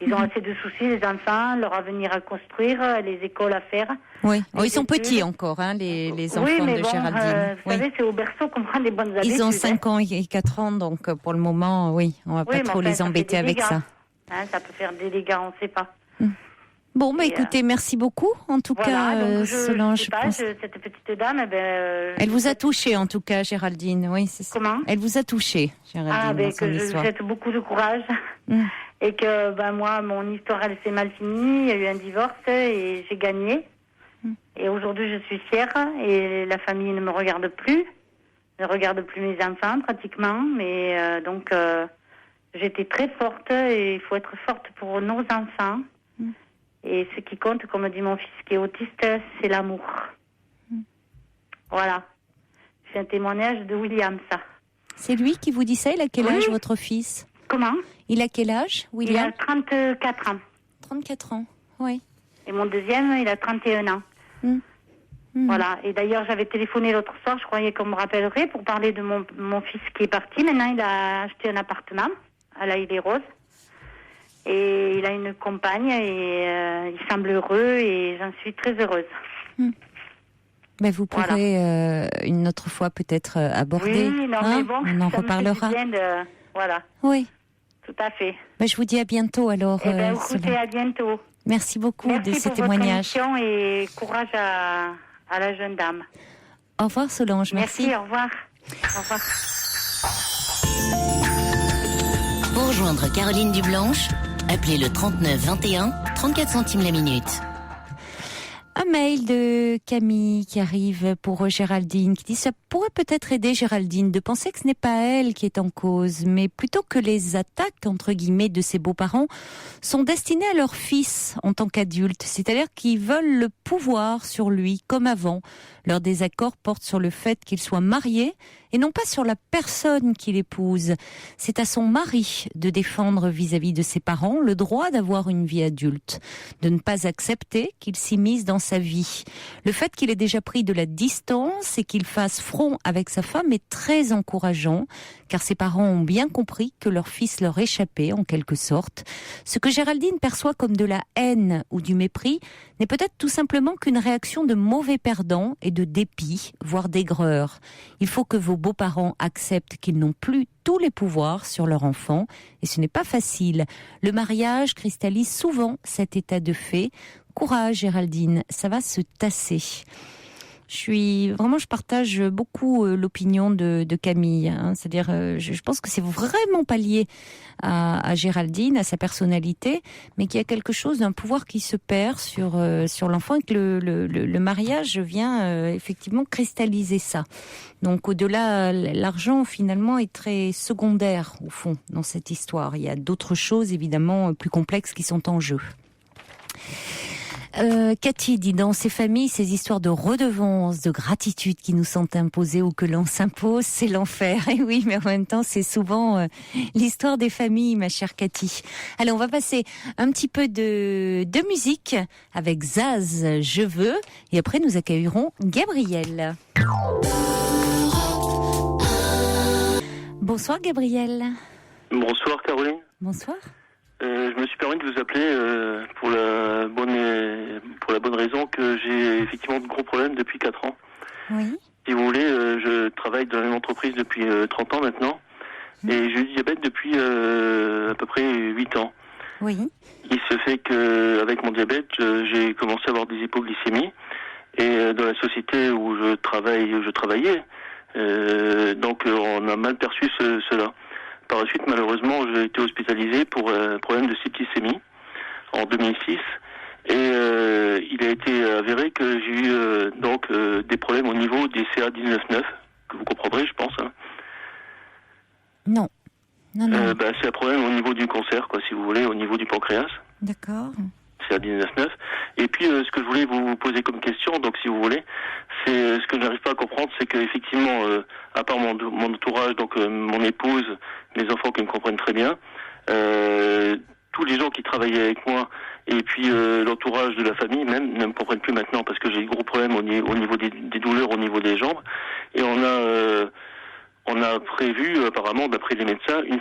Ils ont assez de soucis, les enfants, leur avenir à construire, les écoles à faire. Oui, ils sont petits encore, les enfants de Géraldine. Vous savez, c'est au berceau qu'on prend des bonnes habitudes. Ils ont 5 ans et 4 ans, donc pour le moment, oui, on va pas trop les embêter avec ça. Ça peut faire des dégâts, on ne sait pas. Bon, écoutez, merci beaucoup, en tout cas, Solange. Cette petite dame, elle vous a touché, en tout cas, Géraldine, oui, c'est ça. Comment ? Elle vous a touché, Géraldine, que je lui souhaite beaucoup de courage. Et que, moi, mon histoire, elle s'est mal finie, il y a eu un divorce et j'ai gagné. Et aujourd'hui, je suis fière et la famille ne me regarde plus, ne regarde plus mes enfants, pratiquement. Mais donc, j'étais très forte et il faut être forte pour nos enfants. Et ce qui compte, comme dit mon fils qui est autiste, c'est l'amour. Voilà. C'est un témoignage de William, ça. C'est lui qui vous dit ça? Il a quel âge, votre fils? Comment? Il a quel âge, William? Il a 34 ans. 34 ans, oui. Et mon deuxième, il a 31 ans. Voilà. Et d'ailleurs, j'avais téléphoné l'autre soir, je croyais qu'on me rappellerait, pour parler de mon fils qui est parti. Maintenant, il a acheté un appartement à la Île-et-Rose. Et il a une compagne et il semble heureux et j'en suis très heureuse. Vous pourrez une autre fois peut-être aborder. Oui, mais bon, on en reparlera. Voilà. Oui. Tout à fait. Je vous dis à bientôt alors. Écoutez, à bientôt. Merci beaucoup de ces témoignages. Merci pour votre émission et courage à la jeune dame. Au revoir Solange, merci. Merci, au revoir. Au revoir. Pour rejoindre Caroline Dublanche, appelez le 39 21, 34 centimes la minute. Un mail de Camille qui arrive pour Géraldine, qui dit: ça pourrait peut-être aider Géraldine de penser que ce n'est pas elle qui est en cause, mais plutôt que les attaques, entre guillemets, de ses beaux-parents sont destinées à leur fils en tant qu'adulte, c'est-à-dire qu'ils veulent le pouvoir sur lui comme avant. Leur désaccord porte sur le fait qu'il soit marié et non pas sur la personne qu'il épouse. C'est à son mari de défendre vis-à-vis de ses parents le droit d'avoir une vie adulte, de ne pas accepter qu'il s'immisce dans sa vie. Le fait qu'il ait déjà pris de la distance et qu'il fasse front avec sa femme est très encourageant, car ses parents ont bien compris que leur fils leur échappait en quelque sorte. Ce que Géraldine perçoit comme de la haine ou du mépris n'est peut-être tout simplement qu'une réaction de mauvais perdant et de dépit, voire d'aigreur. Il faut que vos beaux-parents acceptent qu'ils n'ont plus tous les pouvoirs sur leur enfant, et ce n'est pas facile. Le mariage cristallise souvent cet état de fait. Courage Géraldine, ça va se tasser. Je partage beaucoup l'opinion de Camille. C'est-à-dire, je pense que c'est vraiment pas lié à Géraldine, à sa personnalité, mais qu'il y a quelque chose d'un pouvoir qui se perd sur l'enfant et que le mariage vient effectivement cristalliser ça. Donc au-delà, l'argent finalement est très secondaire au fond dans cette histoire. Il y a d'autres choses évidemment plus complexes qui sont en jeu. Cathy dit: dans ces familles, ces histoires de redevances, de gratitude qui nous sont imposées ou que l'on s'impose, c'est l'enfer. Et oui, mais en même temps, c'est souvent l'histoire des familles, ma chère Cathy. Allez, on va passer un petit peu de musique avec Zaz, Je veux, et après nous accueillerons Gabriel. Bonsoir Gabriel. Bonsoir Caroline. Bonsoir. Je me suis permis de vous appeler pour la bonne raison que j'ai effectivement de gros problèmes depuis 4 ans. Oui. Si vous voulez, je travaille dans la même entreprise depuis 30 ans maintenant et j'ai eu du diabète depuis à peu près 8 ans. Oui. Il se fait qu'avec mon diabète, j'ai commencé à avoir des hypoglycémies et dans la société où je travaillais, donc on a mal perçu cela. Par la suite, malheureusement, j'ai été hospitalisé pour un problème de septicémie en 2006. Et il a été avéré que j'ai eu des problèmes au niveau des CA19-9, que vous comprendrez, je pense. Hein. Non. C'est un problème au niveau du cancer, si vous voulez, au niveau du pancréas. D'accord. CA199. Et puis, ce que je voulais vous poser comme question, donc si vous voulez, c'est ce que je n'arrive pas à comprendre, c'est qu'effectivement, à part mon entourage, donc mon épouse, mes enfants qui me comprennent très bien, tous les gens qui travaillaient avec moi et puis l'entourage de la famille même ne me comprennent plus maintenant parce que j'ai de gros problèmes au niveau des douleurs au niveau des jambes et on a prévu apparemment d'après les médecins une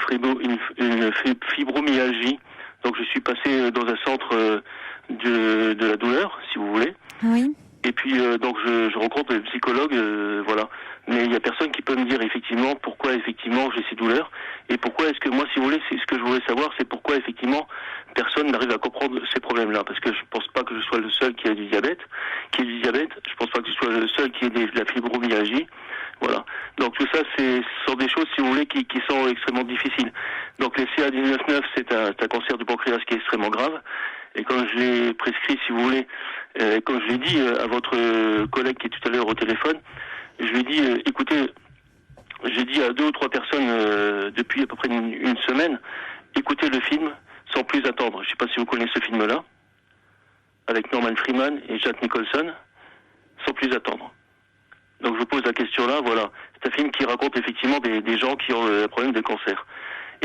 fibromyalgie. Donc je suis passé dans un centre de la douleur, si vous voulez. Oui. Et puis donc je rencontre des psychologues, voilà. Mais il n'y a personne qui peut me dire effectivement pourquoi effectivement j'ai ces douleurs et pourquoi est-ce que moi, si vous voulez, c'est ce que je voulais savoir, c'est pourquoi effectivement personne n'arrive à comprendre ces problèmes-là. Parce que je pense pas que je sois le seul qui a du diabète, Je pense pas que je sois le seul qui ait de la fibromyalgie. Voilà. Donc tout ça, ce sont des choses, si vous voulez, qui sont extrêmement difficiles. Donc les CA199, c'est un cancer du pancréas qui est extrêmement grave. Et quand je l'ai prescrit, si vous voulez, quand je l'ai dit à votre collègue qui est tout à l'heure au téléphone, je lui ai dit, écoutez, j'ai dit à 2 ou 3 personnes depuis à peu près une semaine, écoutez le film sans plus attendre. Je ne sais pas si vous connaissez ce film-là, avec Norman Freeman et Jack Nicholson, sans plus attendre. Donc je vous pose la question là, voilà. C'est un film qui raconte effectivement des gens qui ont un problème de cancer.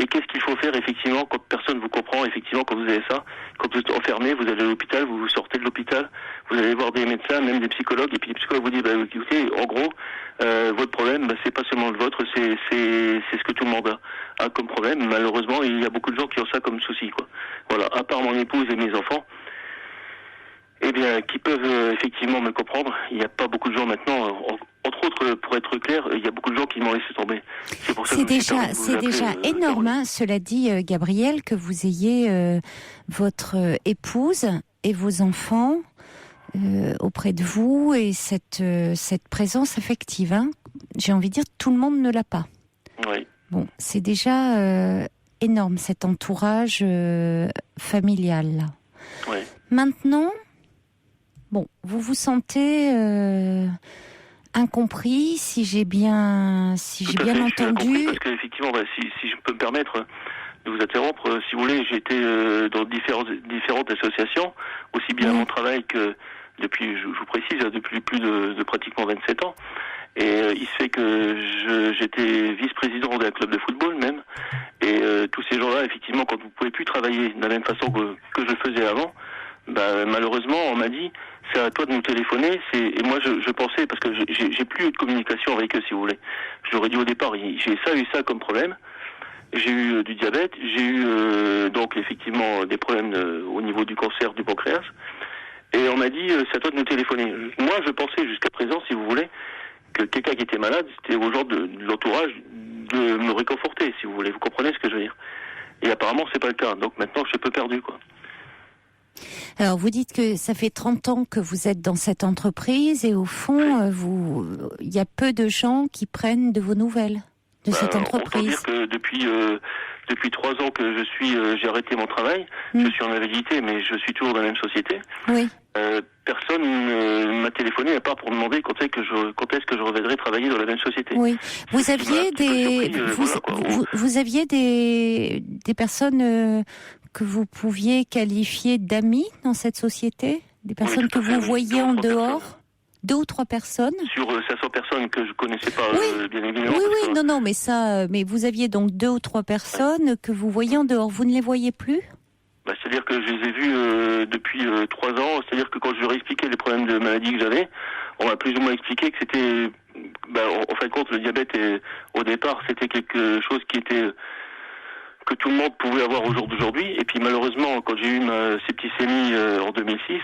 Et qu'est-ce qu'il faut faire effectivement quand personne vous comprend, effectivement quand vous avez ça, quand vous êtes enfermé, vous allez à l'hôpital, vous sortez de l'hôpital, vous allez voir des médecins, même des psychologues, et puis les psychologues vous disent, écoutez, en gros, votre problème, c'est pas seulement le vôtre, c'est ce que tout le monde a comme problème. Malheureusement, il y a beaucoup de gens qui ont ça comme souci, quoi. Voilà, à part mon épouse et mes enfants, eh bien, qui peuvent effectivement me comprendre. Il n'y a pas beaucoup de gens maintenant, entre autres, pour être clair, il y a beaucoup de gens qui m'ont laissé tomber. C'est déjà énorme, hein, cela dit, Gabriel, que vous ayez votre épouse et vos enfants auprès de vous et cette présence affective. Hein. J'ai envie de dire, tout le monde ne l'a pas. Oui. Bon, c'est déjà énorme, cet entourage familial. Là. Oui. Maintenant, bon, vous vous sentez incompris, si j'ai bien entendu. Parce que effectivement, si je peux me permettre de vous interrompre, si vous voulez, j'ai été dans différentes associations, aussi bien à mon travail que depuis, je vous précise, depuis plus de pratiquement 27 ans. Et il se fait que j'étais vice-président d'un club de football même. Et tous ces gens-là, effectivement, quand vous ne pouvez plus travailler de la même façon que je le faisais avant, malheureusement, on m'a dit, c'est à toi de nous téléphoner. Et moi, je pensais, parce que j'ai plus eu de communication avec eux, si vous voulez. Je leur ai dit au départ, j'ai eu ça comme problème. J'ai eu du diabète, j'ai eu donc effectivement des problèmes au niveau du cancer du pancréas. Et on m'a dit, c'est à toi de nous téléphoner. Moi, je pensais jusqu'à présent, si vous voulez, que quelqu'un qui était malade, c'était aux gens de l'entourage de me réconforter, si vous voulez. Vous comprenez ce que je veux dire? Et apparemment, c'est pas le cas. Donc maintenant, je suis un peu perdu, quoi. Alors, vous dites que ça fait 30 ans que vous êtes dans cette entreprise et au fond, il y a peu de gens qui prennent de vos nouvelles de cette entreprise. On peut dire que depuis 3 ans que j'ai arrêté mon travail, je suis en invalidité, mais je suis toujours dans la même société. Oui. Personne ne m'a téléphoné à part pour me demander quand est-ce que je reviendrai travailler dans la même société. Oui. Vous aviez des personnes que vous pouviez qualifier d'amis dans cette société, des personnes que vous voyiez en dehors. 2 ou 3 personnes. Sur 500 personnes que je connaissais pas, bien évidemment. Oui, mais vous aviez donc 2 ou 3 personnes que vous voyiez en dehors. Vous ne les voyez plus? C'est-à-dire que je les ai vus depuis 3 ans. C'est-à-dire que quand je leur ai expliqué les problèmes de maladie que j'avais, on m'a plus ou moins expliqué que c'était, en fin de compte, le diabète, au départ, c'était quelque chose qui était que tout le monde pouvait avoir au jour d'aujourd'hui. Et puis malheureusement, quand j'ai eu ma septicémie en 2006.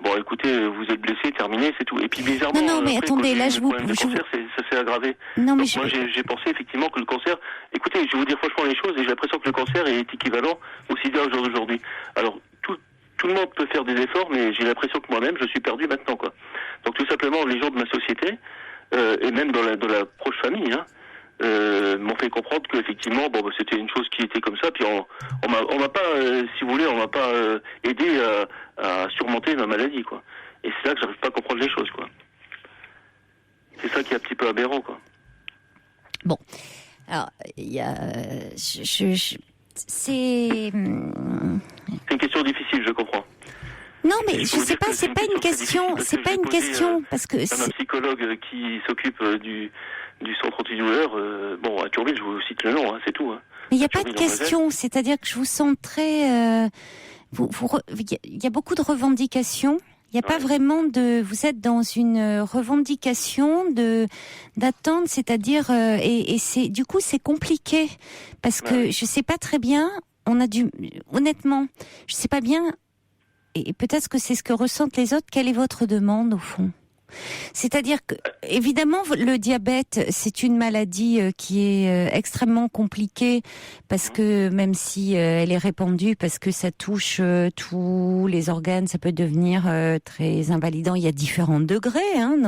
Bon, écoutez, vous êtes blessé, terminé, c'est tout. Et puis bizarrement, non, mais après, attendez, là le cancer, ça s'est aggravé. Non, mais moi, j'ai pensé effectivement que le cancer. Écoutez, je vais vous dire franchement les choses, et j'ai l'impression que le cancer est équivalent au sida au jour d'aujourd'hui. Alors, tout le monde peut faire des efforts, mais j'ai l'impression que moi-même, je suis perdu maintenant, quoi. Donc, tout simplement, les gens de ma société, et même dans la proche famille, m'ont fait comprendre qu'effectivement, c'était une chose qui était comme ça. Puis on m'a pas, si vous voulez, on m'a pas aidé à surmonter ma maladie, quoi. Et c'est là que j'arrive pas à comprendre les choses, quoi. C'est ça qui est un petit peu aberrant, quoi. Bon, alors il y a, c'est une question difficile, je comprends. Non, mais je sais pas, c'est pas une question, parce que c'est un psychologue qui s'occupe du centre antidouleur. Bon, à Turbine, je vous cite le nom, c'est tout. Mais il n'y a pas de question, c'est-à-dire que je vous sens très... il y a beaucoup de revendications. Il n'y a pas vraiment vous êtes dans une revendication d'attente, c'est-à-dire, et du coup, c'est compliqué. Parce que je sais pas très bien, honnêtement, je sais pas bien, et peut-être que c'est ce que ressentent les autres, quelle est votre demande, au fond? C'est-à-dire que, évidemment, le diabète, c'est une maladie qui est extrêmement compliquée parce que même si elle est répandue, parce que ça touche tous les organes, ça peut devenir très invalidant. Il y a différents degrés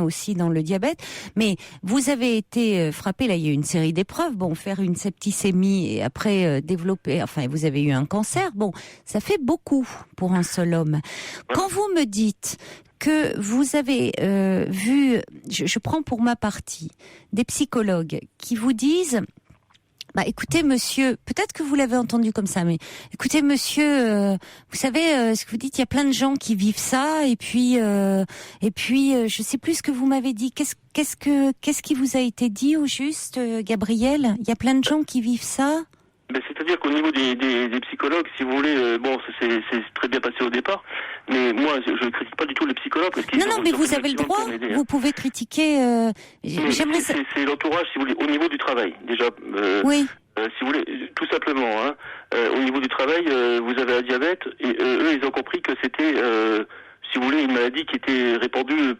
aussi dans le diabète. Mais vous avez été frappé, là, il y a eu une série d'épreuves. Bon, faire une septicémie et après vous avez eu un cancer. Bon, ça fait beaucoup pour un seul homme. Quand vous me dites que vous avez vu, je prends pour ma partie, des psychologues qui vous disent, écoutez monsieur, peut-être que vous l'avez entendu comme ça, mais écoutez monsieur, vous savez ce que vous dites, il y a plein de gens qui vivent ça, et puis je sais plus ce que vous m'avez dit. Qu'est-ce qui vous a été dit au juste, Gabriel? Il y a plein de gens qui vivent ça. C'est-à-dire qu'au niveau des psychologues, si vous voulez, ça c'est très bien passé au départ, mais moi je ne critique pas du tout les psychologues. Parce qu'ils non, mais vous avez le droit, vous pouvez critiquer... C'est l'entourage, si vous voulez, au niveau du travail, déjà. Oui. Si vous voulez, tout simplement, au niveau du travail, vous avez un diabète, et eux, ils ont compris que c'était, si vous voulez, une maladie qui était répandue...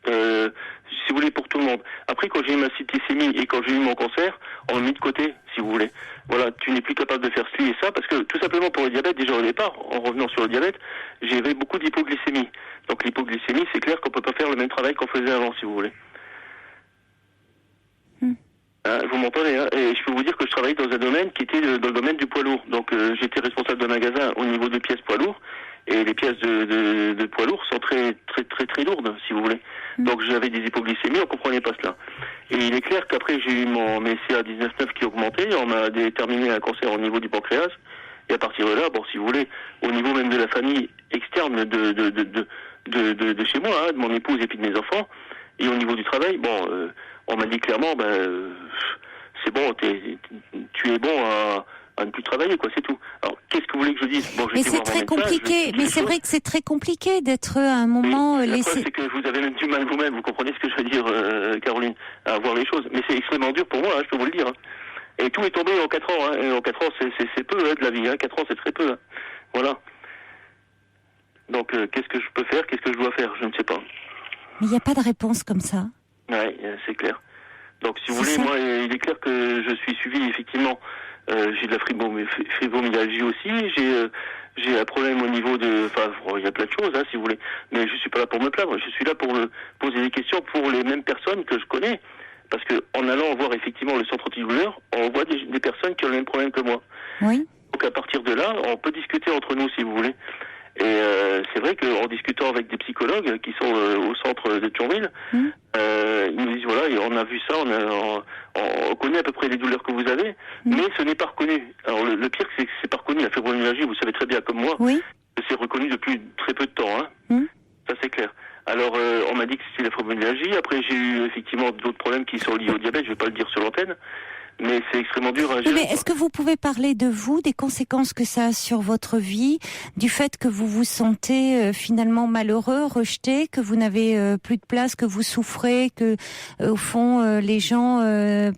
si vous voulez, pour tout le monde. Après, quand j'ai eu ma septicémie et quand j'ai eu mon cancer, on m'a mis de côté, si vous voulez. Voilà, tu n'es plus capable de faire ci et ça, parce que tout simplement pour le diabète, déjà au départ, en revenant sur le diabète, j'avais beaucoup d'hypoglycémie. Donc l'hypoglycémie, c'est clair qu'on peut pas faire le même travail qu'on faisait avant, si vous voulez. Vous m'entendez, et je peux vous dire que je travaillais dans un domaine qui était dans le domaine du poids lourd. Donc j'étais responsable de magasin au niveau des pièces poids lourds, et les pièces de poids lourds sont très très très très lourdes, si vous voulez. Donc j'avais des hypoglycémies, on comprenait pas cela. Et il est clair qu'après j'ai eu mes CA19-9 qui augmentait, on m'a déterminé un cancer au niveau du pancréas, et à partir de là, bon, si vous voulez, au niveau même de la famille externe de chez moi, de mon épouse et puis de mes enfants, et au niveau du travail, bon, on m'a dit clairement, c'est bon, tu es bon à ne plus travailler, quoi, c'est tout. Alors, qu'est-ce que vous voulez que je dise? Bon, mais c'est très compliqué, mais c'est vrai que c'est très compliqué d'être à un moment laissé... C'est que vous avez même du mal vous-même, vous comprenez ce que je veux dire, Caroline, à voir les choses. Mais c'est extrêmement dur pour moi, je peux vous le dire. Et tout est tombé en 4 ans, et en 4 ans, c'est peu de la vie, 4 ans, c'est très peu. Voilà. Donc, qu'est-ce que je peux faire? Qu'est-ce que je dois faire? Je ne sais pas. Mais il n'y a pas de réponse comme ça. Ouais, c'est clair. Donc, si vous voulez, moi, il est clair que je suis suivi, effectivement. J'ai de la fibromyalgie aussi. J'ai un problème au niveau de... Enfin, il y a plein de choses, si vous voulez. Mais je suis pas là pour me plaindre. Je suis là pour poser des questions pour les mêmes personnes que je connais. Parce que en allant voir effectivement le centre antidouleur, on voit des personnes qui ont le même problème que moi. Oui. Donc, à partir de là, on peut discuter entre nous, si vous voulez. Et c'est vrai qu'en discutant avec des psychologues qui sont au centre de Thionville, ils nous disent voilà, on a vu ça, on connaît à peu près les douleurs que vous avez, mais ce n'est pas reconnu. Alors le pire, c'est que c'est pas reconnu. La fibromyalgie, vous savez très bien comme moi, que c'est reconnu depuis très peu de temps. Ça c'est clair. Alors on m'a dit que c'était la fibromyalgie. Après j'ai eu effectivement d'autres problèmes qui sont liés au diabète. Je vais pas le dire sur l'antenne. Mais c'est extrêmement dur à gérer. Mais est-ce que vous pouvez parler de vous, des conséquences que ça a sur votre vie, du fait que vous vous sentez finalement malheureux, rejeté, que vous n'avez plus de place, que vous souffrez, que au fond les gens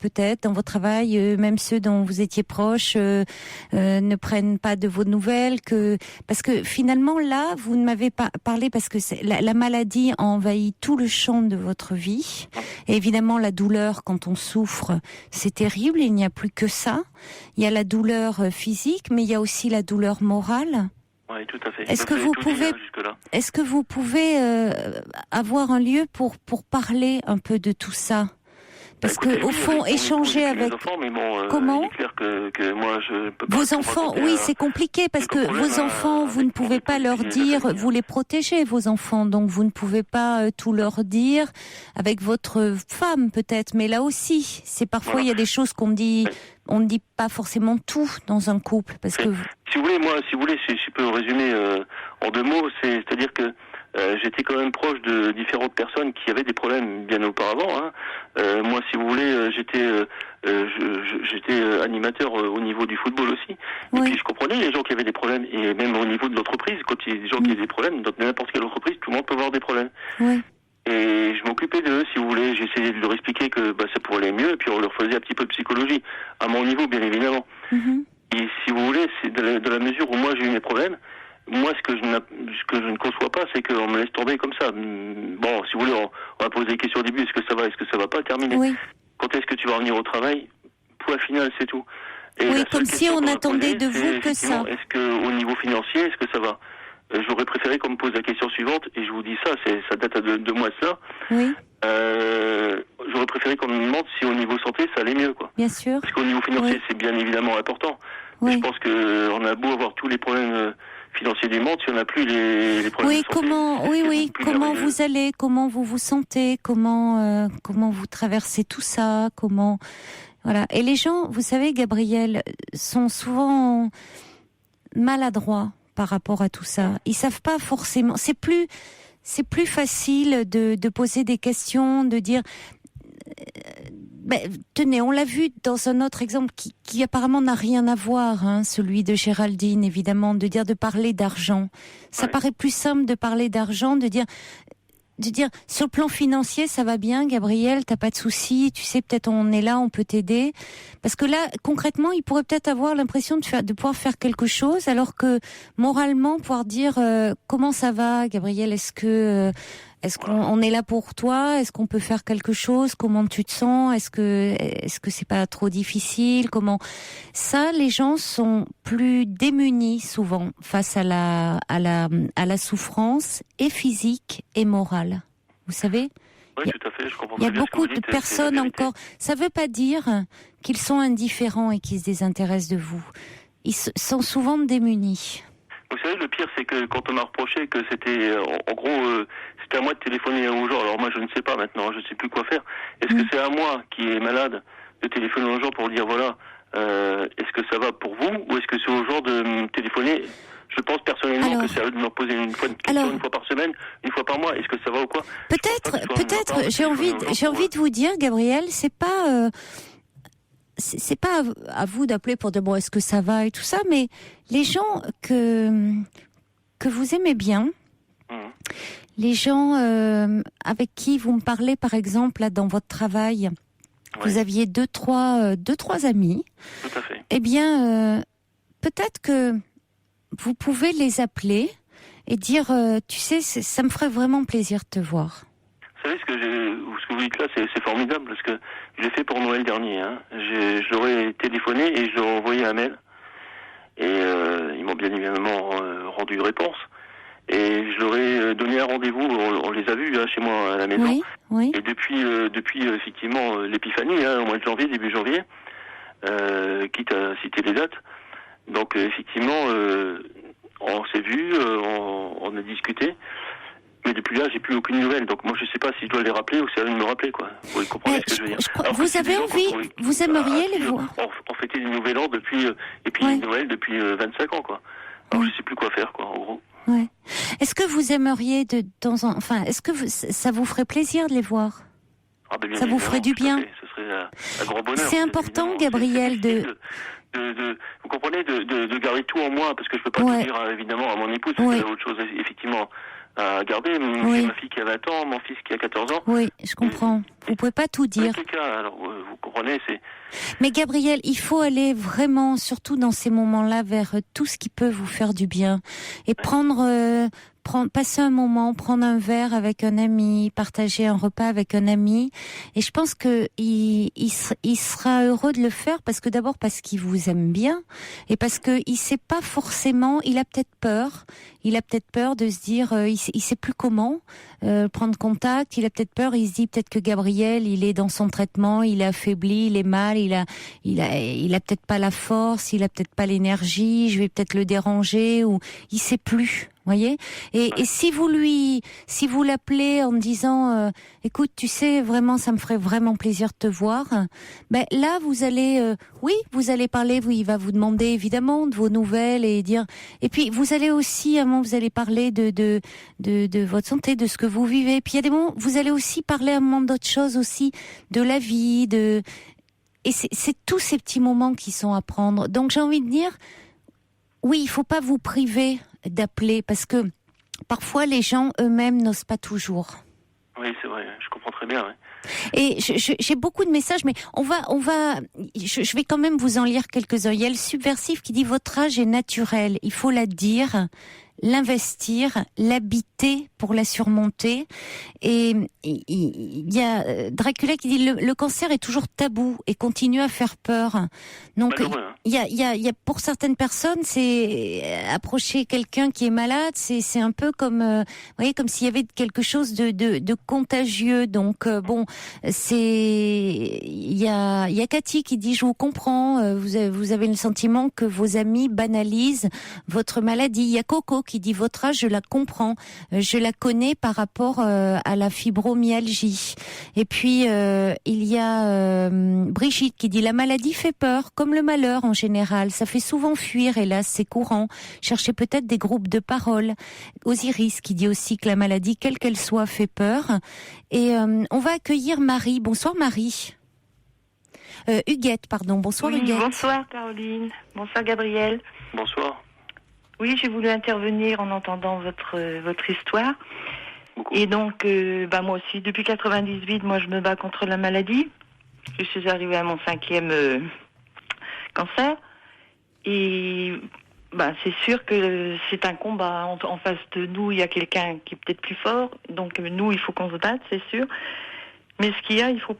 peut-être dans votre travail, même ceux dont vous étiez proche, ne prennent pas de vos nouvelles, parce que finalement là vous ne m'avez pas parlé parce que la maladie a envahi tout le champ de votre vie. Et évidemment la douleur quand on souffre, c'est terrible. Il n'y a plus que ça. Il y a la douleur physique, mais il y a aussi la douleur morale. Oui, tout à fait. Est-ce que vous pouvez avoir un lieu pour parler un peu de tout ça? Parce que au fond, échanger avec les enfants, mais bon, comment il est clair que moi je peux pas. Vos enfants, oui, c'est compliqué parce que vos enfants, vous ne pouvez pas leur dire, vous les protégez, vos enfants, donc vous ne pouvez pas tout leur dire avec votre femme peut-être, mais là aussi, c'est parfois il y a des choses qu'on dit. On ne dit pas forcément tout dans un couple parce que. Si vous voulez, si je peux résumer en 2 mots, c'est-à-dire que j'étais quand même proche de différentes personnes qui avaient des problèmes bien auparavant. Hein. Moi, si vous voulez, j'étais animateur au niveau du football aussi. Et puis je comprenais les gens qui avaient des problèmes, et même au niveau de l'entreprise, quand il y a des gens qui ont des problèmes, dans n'importe quelle entreprise, tout le monde peut avoir des problèmes. Oui. Et je m'occupais d'eux, si vous voulez. J'essayais de leur expliquer que ça pourrait aller mieux, et puis on leur faisait un petit peu de psychologie, à mon niveau, bien évidemment. Mm-hmm. Et si vous voulez, c'est de la mesure où moi j'ai eu mes problèmes, moi ce que je ne conçois pas, c'est qu'on me laisse tomber comme ça. Bon, si vous voulez, on va poser des questions au début, est-ce que ça va pas, terminer. Oui. Quand est-ce que tu vas revenir au travail? Point final, c'est tout. Et oui, comme si on attendait de vous que ça. Est-ce que au niveau financier, est-ce que ça va? J'aurais préféré qu'on me pose la question suivante, et je vous dis ça, ça date de 2 mois de cela. Oui. J'aurais préféré qu'on me demande si au niveau santé, ça allait mieux, quoi. Bien sûr. Parce qu'au niveau financier, c'est bien évidemment important. Oui. Je pense qu'on a beau avoir tous les problèmes financiers du monde, si on n'a plus les problèmes de santé. Comment vous allez, comment vous vous sentez, comment vous traversez tout ça, comment... Voilà. Et les gens, vous savez, Gabriel, sont souvent maladroits par rapport à tout ça. Ils savent pas forcément. C'est plus facile de poser des questions, de dire. Tenez, on l'a vu dans un autre exemple qui apparemment n'a rien à voir, hein, celui de Géraldine, évidemment, de parler d'argent. Ça paraît plus simple de parler d'argent, de dire sur le plan financier ça va bien, Gabriel, t'as pas de soucis, tu sais, peut-être on est là, on peut t'aider, parce que là concrètement il pourrait peut-être avoir l'impression de pouvoir faire quelque chose, alors que moralement pouvoir dire comment ça va, Gabriel, est-ce qu'on est là pour toi, est-ce qu'on peut faire quelque chose, comment tu te sens, est-ce que c'est pas trop difficile, comment ça, les gens sont plus démunis souvent face à la souffrance et physique et morale. Vous savez, oui, tout à fait, je comprends. Il y a beaucoup de personnes encore. Ça veut pas dire qu'ils sont indifférents et qu'ils se désintéressent de vous. Ils sont souvent démunis. Vous savez, le pire, c'est que quand on m'a reproché que c'était, en gros, c'était à moi de téléphoner aux gens. Alors moi, je ne sais pas maintenant, je ne sais plus quoi faire. Est-ce que c'est à moi, qui est malade, de téléphoner aux gens pour dire, voilà, est-ce que ça va pour vous, ou est-ce que c'est aux gens de me téléphoner? Je pense personnellement que c'est à eux de me poser une question, une fois par semaine, une fois par mois. Est-ce que ça va ou quoi? Peut-être, j'ai envie de vous dire, Gabriel, c'est pas à vous d'appeler pour dire bon, est-ce que ça va et tout ça, mais les gens que vous aimez bien, les gens avec qui vous me parlez, par exemple, là, dans votre travail, vous aviez deux, trois amis. Tout à fait. Eh bien, peut-être que vous pouvez les appeler et dire, tu sais, ça me ferait vraiment plaisir de te voir. Vous savez, ce que vous dites là, c'est formidable, parce que je l'ai fait pour Noël dernier. Hein. Je leur ai téléphoné et je leur ai envoyé un mail. Et ils m'ont bien évidemment rendu une réponse. Et je leur ai donné un rendez-vous, on les a vus chez moi à la maison. Oui. Et depuis effectivement l'épiphanie, au mois de janvier, début janvier, quitte à citer les dates. Donc effectivement, on s'est vus, on a discuté. Mais depuis là, j'ai plus aucune nouvelle. Donc moi, je sais pas si je dois les rappeler ou si à eux de me rappeler, quoi. Vous comprenez ce que je veux dire. Vous avez envie, vous aimeriez les voir. On fêtait le nouvel an depuis, et puis Noël depuis 25 ans, quoi. Alors je sais plus quoi faire, quoi, en gros. Ouais. Est-ce que vous aimeriez est-ce que ça vous ferait plaisir de les voir? Ça vous ferait du bien? Ce serait un grand bonheur. C'est important, Gabriel, vous comprenez, de garder tout en moi, parce que je peux pas tout dire, évidemment, à mon épouse, parce qu'elle a autre chose, effectivement, à garder. J'ai ma fille qui a 20 ans, mon fils qui a 14 ans. Oui, je comprends. Vous pouvez pas tout dire. En tout cas, alors, vous comprenez, c'est... Mais Gabriel, il faut aller vraiment, surtout dans ces moments-là, vers tout ce qui peut vous faire du bien. Et prendre passer un moment, prendre un verre avec un ami, partager un repas avec un ami. Et je pense que il sera heureux de le faire parce qu'il vous aime bien et parce que il sait pas forcément, il a peut-être peur de se dire, il sait plus comment prendre contact. Il a peut-être peur, il se dit peut-être que Gabriel, il est dans son traitement, il est affaibli, il est mal, il a peut-être pas la force, il a peut-être pas l'énergie, je vais peut-être le déranger, ou il sait plus. Voyez, et si vous l'appelez en me disant écoute, tu sais, vraiment ça me ferait vraiment plaisir de te voir, ben là vous allez parler, il va vous demander évidemment de vos nouvelles et puis vous allez aussi vous allez parler de votre santé, de ce que vous vivez, puis il y a des moments vous allez aussi parler à un moment d'autres choses aussi, de la vie, et c'est tous ces petits moments qui sont à prendre. Donc j'ai envie de dire, oui, il faut pas vous priver d'appeler, parce que parfois les gens eux-mêmes n'osent pas toujours. Oui, c'est vrai, je comprends très bien. Ouais. Et j'ai beaucoup de messages, mais je vais quand même vous en lire quelques-uns. Il y a le subversif qui dit: votre âge est naturel, il faut la dire, l'investir, l'habiter pour la surmonter. Et il y a Dracula qui dit le cancer est toujours tabou et continue à faire peur. Donc il y a pour certaines personnes, c'est approcher quelqu'un qui est malade, c'est un peu comme vous voyez, comme s'il y avait quelque chose de contagieux. Donc il y a Cathy qui dit: je vous comprends, vous avez le sentiment que vos amis banalisent votre maladie. Il y a Coco qui dit: votre âge, je la comprends, je la connais par rapport à la fibromyalgie. Et puis il y a Brigitte qui dit: la maladie fait peur, comme le malheur en général, ça fait souvent fuir, hélas, c'est courant. Cherchez peut-être des groupes de parole. Osiris qui dit aussi que la maladie, quelle qu'elle soit, fait peur. Et on va accueillir Marie. Bonsoir Marie. Huguette, pardon. Bonsoir Huguette. Bonsoir Caroline. Bonsoir Gabriel. Bonsoir. Oui, j'ai voulu intervenir en entendant votre histoire. Beaucoup. Et donc, moi aussi, depuis 98, moi je me bats contre la maladie. Je suis arrivée à mon 5e cancer. Et c'est sûr que c'est un combat. En face de nous, il y a quelqu'un qui est peut-être plus fort. Donc nous, il faut qu'on se batte, c'est sûr. Mais ce qu'il y a, il faut...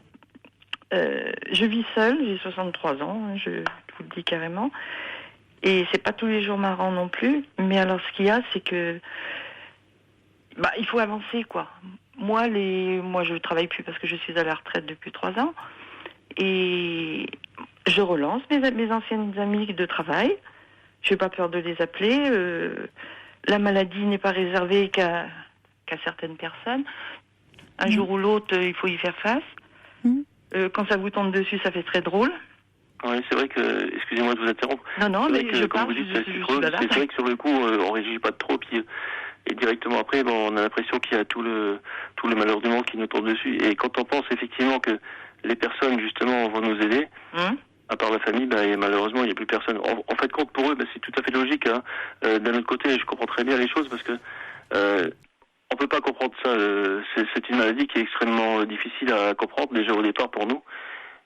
je vis seule, j'ai 63 ans, je vous le dis carrément. Et c'est pas tous les jours marrant non plus. Mais alors, ce qu'il y a, c'est que... il faut avancer, quoi. Moi, je travaille plus parce que je suis à la retraite depuis 3 ans. Et je relance mes anciennes amies de travail. Je n'ai pas peur de les appeler. La maladie n'est pas réservée qu'à certaines personnes. Un jour ou l'autre, il faut y faire face. Quand ça vous tombe dessus, ça fait très drôle. Oui, c'est vrai que, excusez-moi de vous interrompre. Non, mais que, je comme parle, vous dites, je c'est vrai que sur le coup, on réagit pas trop, puis et directement après, on a l'impression qu'il y a tout le malheur du monde qui nous tombe dessus. Et quand on pense effectivement que les personnes justement vont nous aider, à part la famille, malheureusement il n'y a plus personne. En fait, compte pour eux, c'est tout à fait logique. Hein. D'un autre côté, je comprends très bien les choses parce que on peut pas comprendre ça. C'est une maladie qui est extrêmement difficile à comprendre déjà au départ pour nous.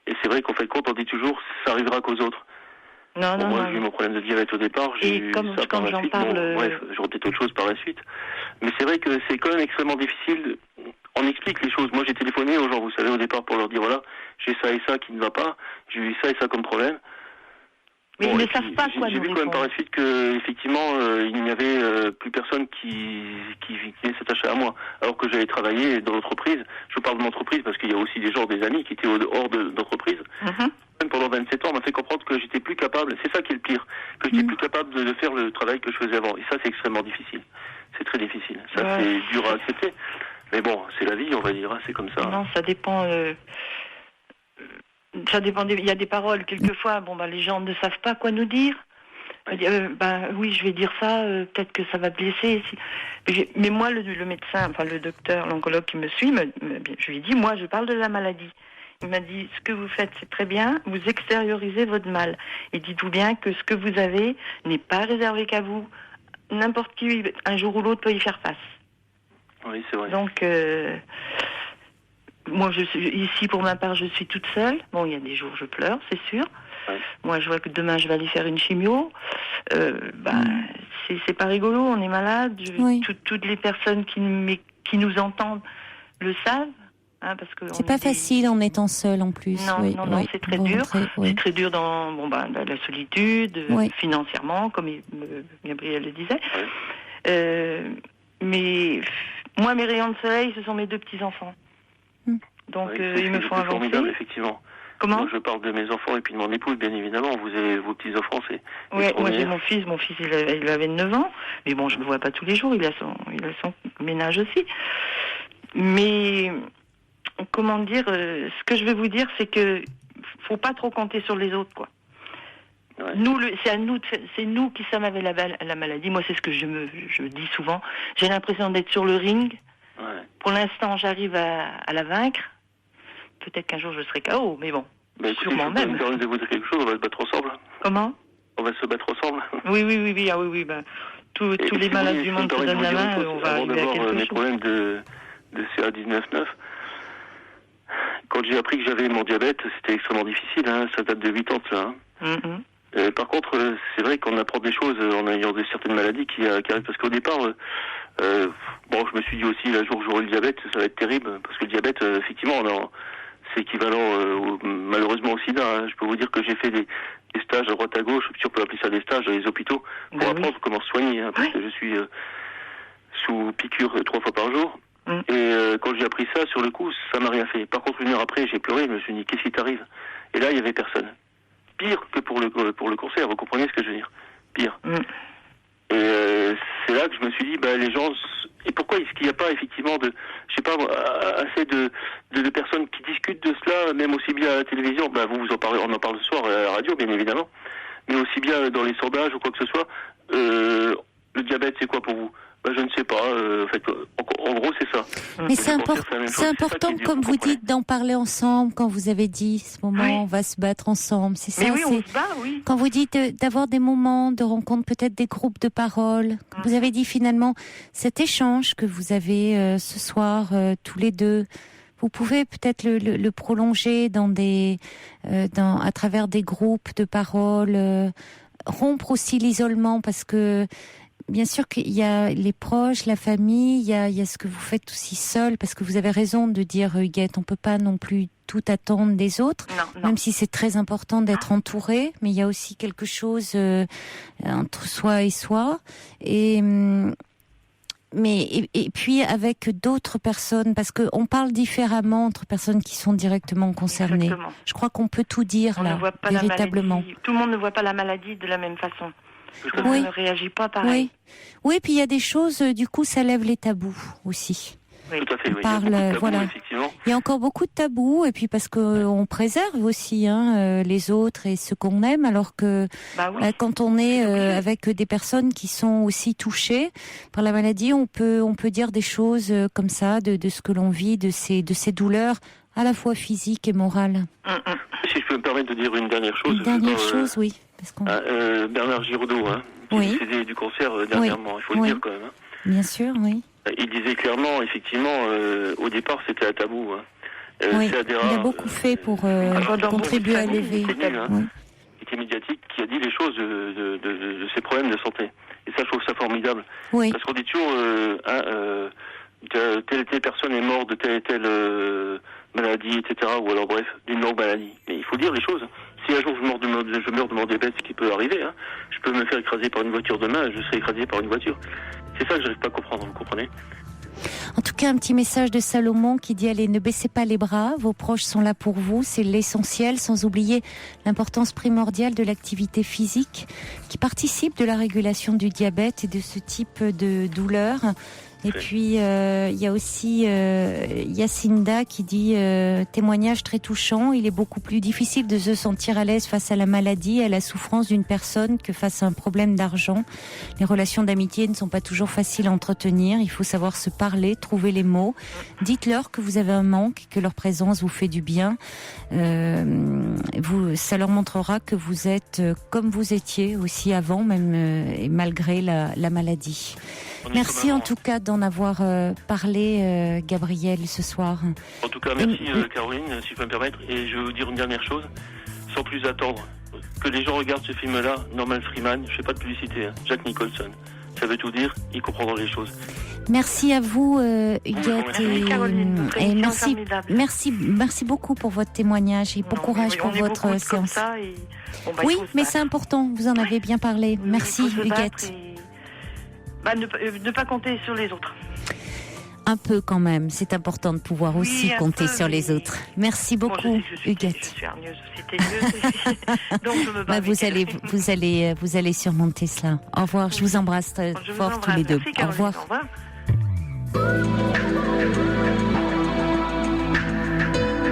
Et c'est vrai qu'en fait, compte, on dit toujours, ça arrivera qu'aux autres. Non. Moi, j'ai eu mon problème de diabète au départ. J'ai eu ça quand j'en parle... bref, j'aurais peut-être autre chose par la suite. Mais c'est vrai que c'est quand même extrêmement difficile. On explique les choses. Moi, j'ai téléphoné aux gens, vous savez, au départ, pour leur dire, voilà, j'ai ça et ça qui ne va pas. J'ai eu ça et ça comme problème. Mais ils ne savent pas quoi nous répondre. J'ai vu quand même par la suite que, effectivement, il n'y avait plus personne qui s'attachait à moi. Alors que j'avais travaillé dans l'entreprise. Je parle de mon entreprise parce qu'il y a aussi des gens, des amis qui étaient hors d'entreprise. Même pendant 27 ans, on m'a fait comprendre que j'étais plus capable, c'est ça qui est le pire, que j'étais plus capable de faire le travail que je faisais avant. Et ça, c'est extrêmement difficile. C'est très difficile. Ça, c'est dur à accepter. Mais bon, c'est la vie, on va dire, hein, c'est comme ça. Non, ça dépend... Ça dépend. Il y a des paroles, quelquefois, les gens ne savent pas quoi nous dire. Oui, je vais dire ça, peut-être que ça va blesser. Mais moi, le médecin, le docteur, l'oncologue qui me suit, je lui dis, moi, je parle de la maladie. Il m'a dit, ce que vous faites, c'est très bien, vous extériorisez votre mal. Et dites-vous bien que ce que vous avez n'est pas réservé qu'à vous. N'importe qui, un jour ou l'autre, peut y faire face. Oui, c'est vrai. Donc, moi, ici, pour ma part, je suis toute seule. Bon, il y a des jours où je pleure, c'est sûr. Moi, je vois que demain, je vais aller faire une chimio. C'est pas rigolo, on est malade. Toutes les personnes qui nous entendent le savent. Hein, parce que c'est pas facile en étant seul en plus. Non, c'est très dur. C'est très dur dans la solitude, financièrement, comme Gabriel le disait. Mais moi, mes rayons de soleil, ce sont mes 2 petits-enfants. Donc, ils me font avancer. Formidable, effectivement. Comment ? Moi, je parle de mes enfants et puis de mon épouse, bien évidemment. Vous avez vos petits-enfants, c'est... Oui, moi j'ai mon fils. Mon fils, il avait 9 ans. Mais bon, je ne le vois pas tous les jours. Il a son ménage aussi. Mais... Comment dire, ce que je veux vous dire, c'est que faut pas trop compter sur les autres, quoi. Ouais. C'est nous qui sommes avec la maladie. Moi, c'est ce que je me dis souvent. J'ai l'impression d'être sur le ring. Ouais. Pour l'instant, j'arrive à la vaincre. Peut-être qu'un jour, je serai KO, mais bon. Mais sûrement même. Je vais vous dire quelque chose, on va se battre ensemble. Comment ? On va se battre ensemble. Oui. Tous les malades du monde se donnent la main, on va arriver à quelque chose. Mes problèmes de CA19-9. Quand j'ai appris que j'avais mon diabète, c'était extrêmement difficile, ça date de 8 ans de ça. Par contre, c'est vrai qu'on apprend des choses en ayant certaines maladies qui arrivent, parce qu'au départ, je me suis dit aussi, le jour où j'aurai le diabète, ça va être terrible, parce que le diabète, effectivement, c'est équivalent malheureusement au sida. Je peux vous dire que j'ai fait des stages à droite à gauche, si on peut appeler ça des stages dans les hôpitaux, pour apprendre comment se soigner, parce que je suis sous piqûre 3 fois par jour. Et quand j'ai appris ça, sur le coup, ça m'a rien fait. Par contre, 1 heure après, j'ai pleuré, je me suis dit, qu'est-ce qui t'arrive ? Et là, il y avait personne. Pire que pour le cancer, vous comprenez ce que je veux dire ? Pire. Et c'est là que je me suis dit, les gens... Et pourquoi est-ce qu'il n'y a pas, effectivement, assez de personnes qui discutent de cela, même aussi bien à la télévision, vous en parlez, on en parle ce soir à la radio, bien évidemment, mais aussi bien dans les sondages ou quoi que ce soit. Le diabète, c'est quoi pour vous ? Je ne sais pas. En gros, c'est ça. Mais c'est important, comme vous dites, d'en parler ensemble. Quand vous avez dit, ce moment, on va se battre ensemble. C'est ça. Mais oui, on se bat, oui. Quand vous dites d'avoir des moments de rencontre, peut-être des groupes de parole. Vous avez dit finalement cet échange que vous avez ce soir tous les deux. Vous pouvez peut-être le prolonger à travers des groupes de parole. Rompre aussi l'isolement, parce que bien sûr qu'il y a les proches, la famille, il y a ce que vous faites aussi seul, parce que vous avez raison de dire, Huguette, on peut pas non plus tout attendre des autres, même si c'est très important d'être entouré, mais il y a aussi quelque chose entre soi et soi, et puis avec d'autres personnes, parce que on parle différemment entre personnes qui sont directement concernées. Exactement. Je crois qu'on peut tout dire on là, véritablement. Tout le monde ne voit pas la maladie de la même façon. Tout le monde ne réagit pas pareil. Oui, puis il y a des choses, du coup, ça lève les tabous aussi. Oui. Tout à fait, il y a tabous, effectivement. Il y a encore beaucoup de tabous, et puis parce qu'on préserve aussi les autres et ceux qu'on aime, alors que quand on est avec des personnes qui sont aussi touchées par la maladie, on peut dire des choses comme ça, de ce que l'on vit, de ces douleurs, à la fois physiques et morales. Si je peux me permettre de dire une dernière chose. Une dernière chose, oui. Bernard Giraudot, qui est décédé du cancer dernièrement, il faut le dire quand même. Bien sûr, oui. Il disait clairement, effectivement, au départ, c'était un tabou. Il a beaucoup fait pour contribuer à l'élever. Qui était médiatique, qui a dit les choses de ses problèmes de santé. Et ça, je trouve ça formidable. Oui. Parce qu'on dit toujours, telle et telle personne est morte de telle et telle maladie, etc. Ou alors, bref, d'une longue maladie. Mais il faut dire les choses. Si un jour je meurs de mon diabète, ce qui peut arriver, je peux me faire écraser par une voiture demain, je serai écrasé par une voiture. C'est ça que j'arrive pas à comprendre, vous comprenez ? En tout cas, un petit message de Salomon qui dit « Allez, ne baissez pas les bras, vos proches sont là pour vous, c'est l'essentiel, sans oublier l'importance primordiale de l'activité physique qui participe de la régulation du diabète et de ce type de douleur. » Et puis, il y a aussi Yacinda qui dit témoignage très touchant. Il est beaucoup plus difficile de se sentir à l'aise face à la maladie et à la souffrance d'une personne que face à un problème d'argent. Les relations d'amitié ne sont pas toujours faciles à entretenir. Il faut savoir se parler, trouver les mots. Dites-leur que vous avez un manque, que leur présence vous fait du bien. Ça leur montrera que vous êtes comme vous étiez aussi avant, même et malgré la maladie. Merci en tout cas d'en avoir parlé, Gabriel, ce soir. En tout cas, merci Caroline, si je peux me permettre. Et je vais vous dire une dernière chose, sans plus attendre. que les gens regardent ce film-là, Norman Freeman, je fais pas de publicité, hein, Jack Nicholson. Ça veut tout dire, ils comprendront les choses. Merci à vous, Huguette. Merci, Caroline. Et merci beaucoup pour votre témoignage et bon courage pour votre séance. Oui, mais c'est important, vous en avez bien parlé. Merci, Huguette. Ne pas compter sur les autres. Un peu quand même, c'est important de pouvoir aussi compter sur les autres. Merci beaucoup, Huguette. Je suis hargneuse, c'était mieux. Donc je me bats. Vous allez surmonter cela. Au revoir, je vous embrasse très fort tous les deux. Merci, Caroline. Au revoir.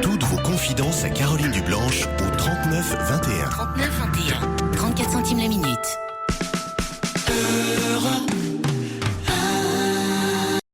Toutes vos confidences à Caroline Dublanche au 39 21. 39 21, 34 centimes la minute. Europe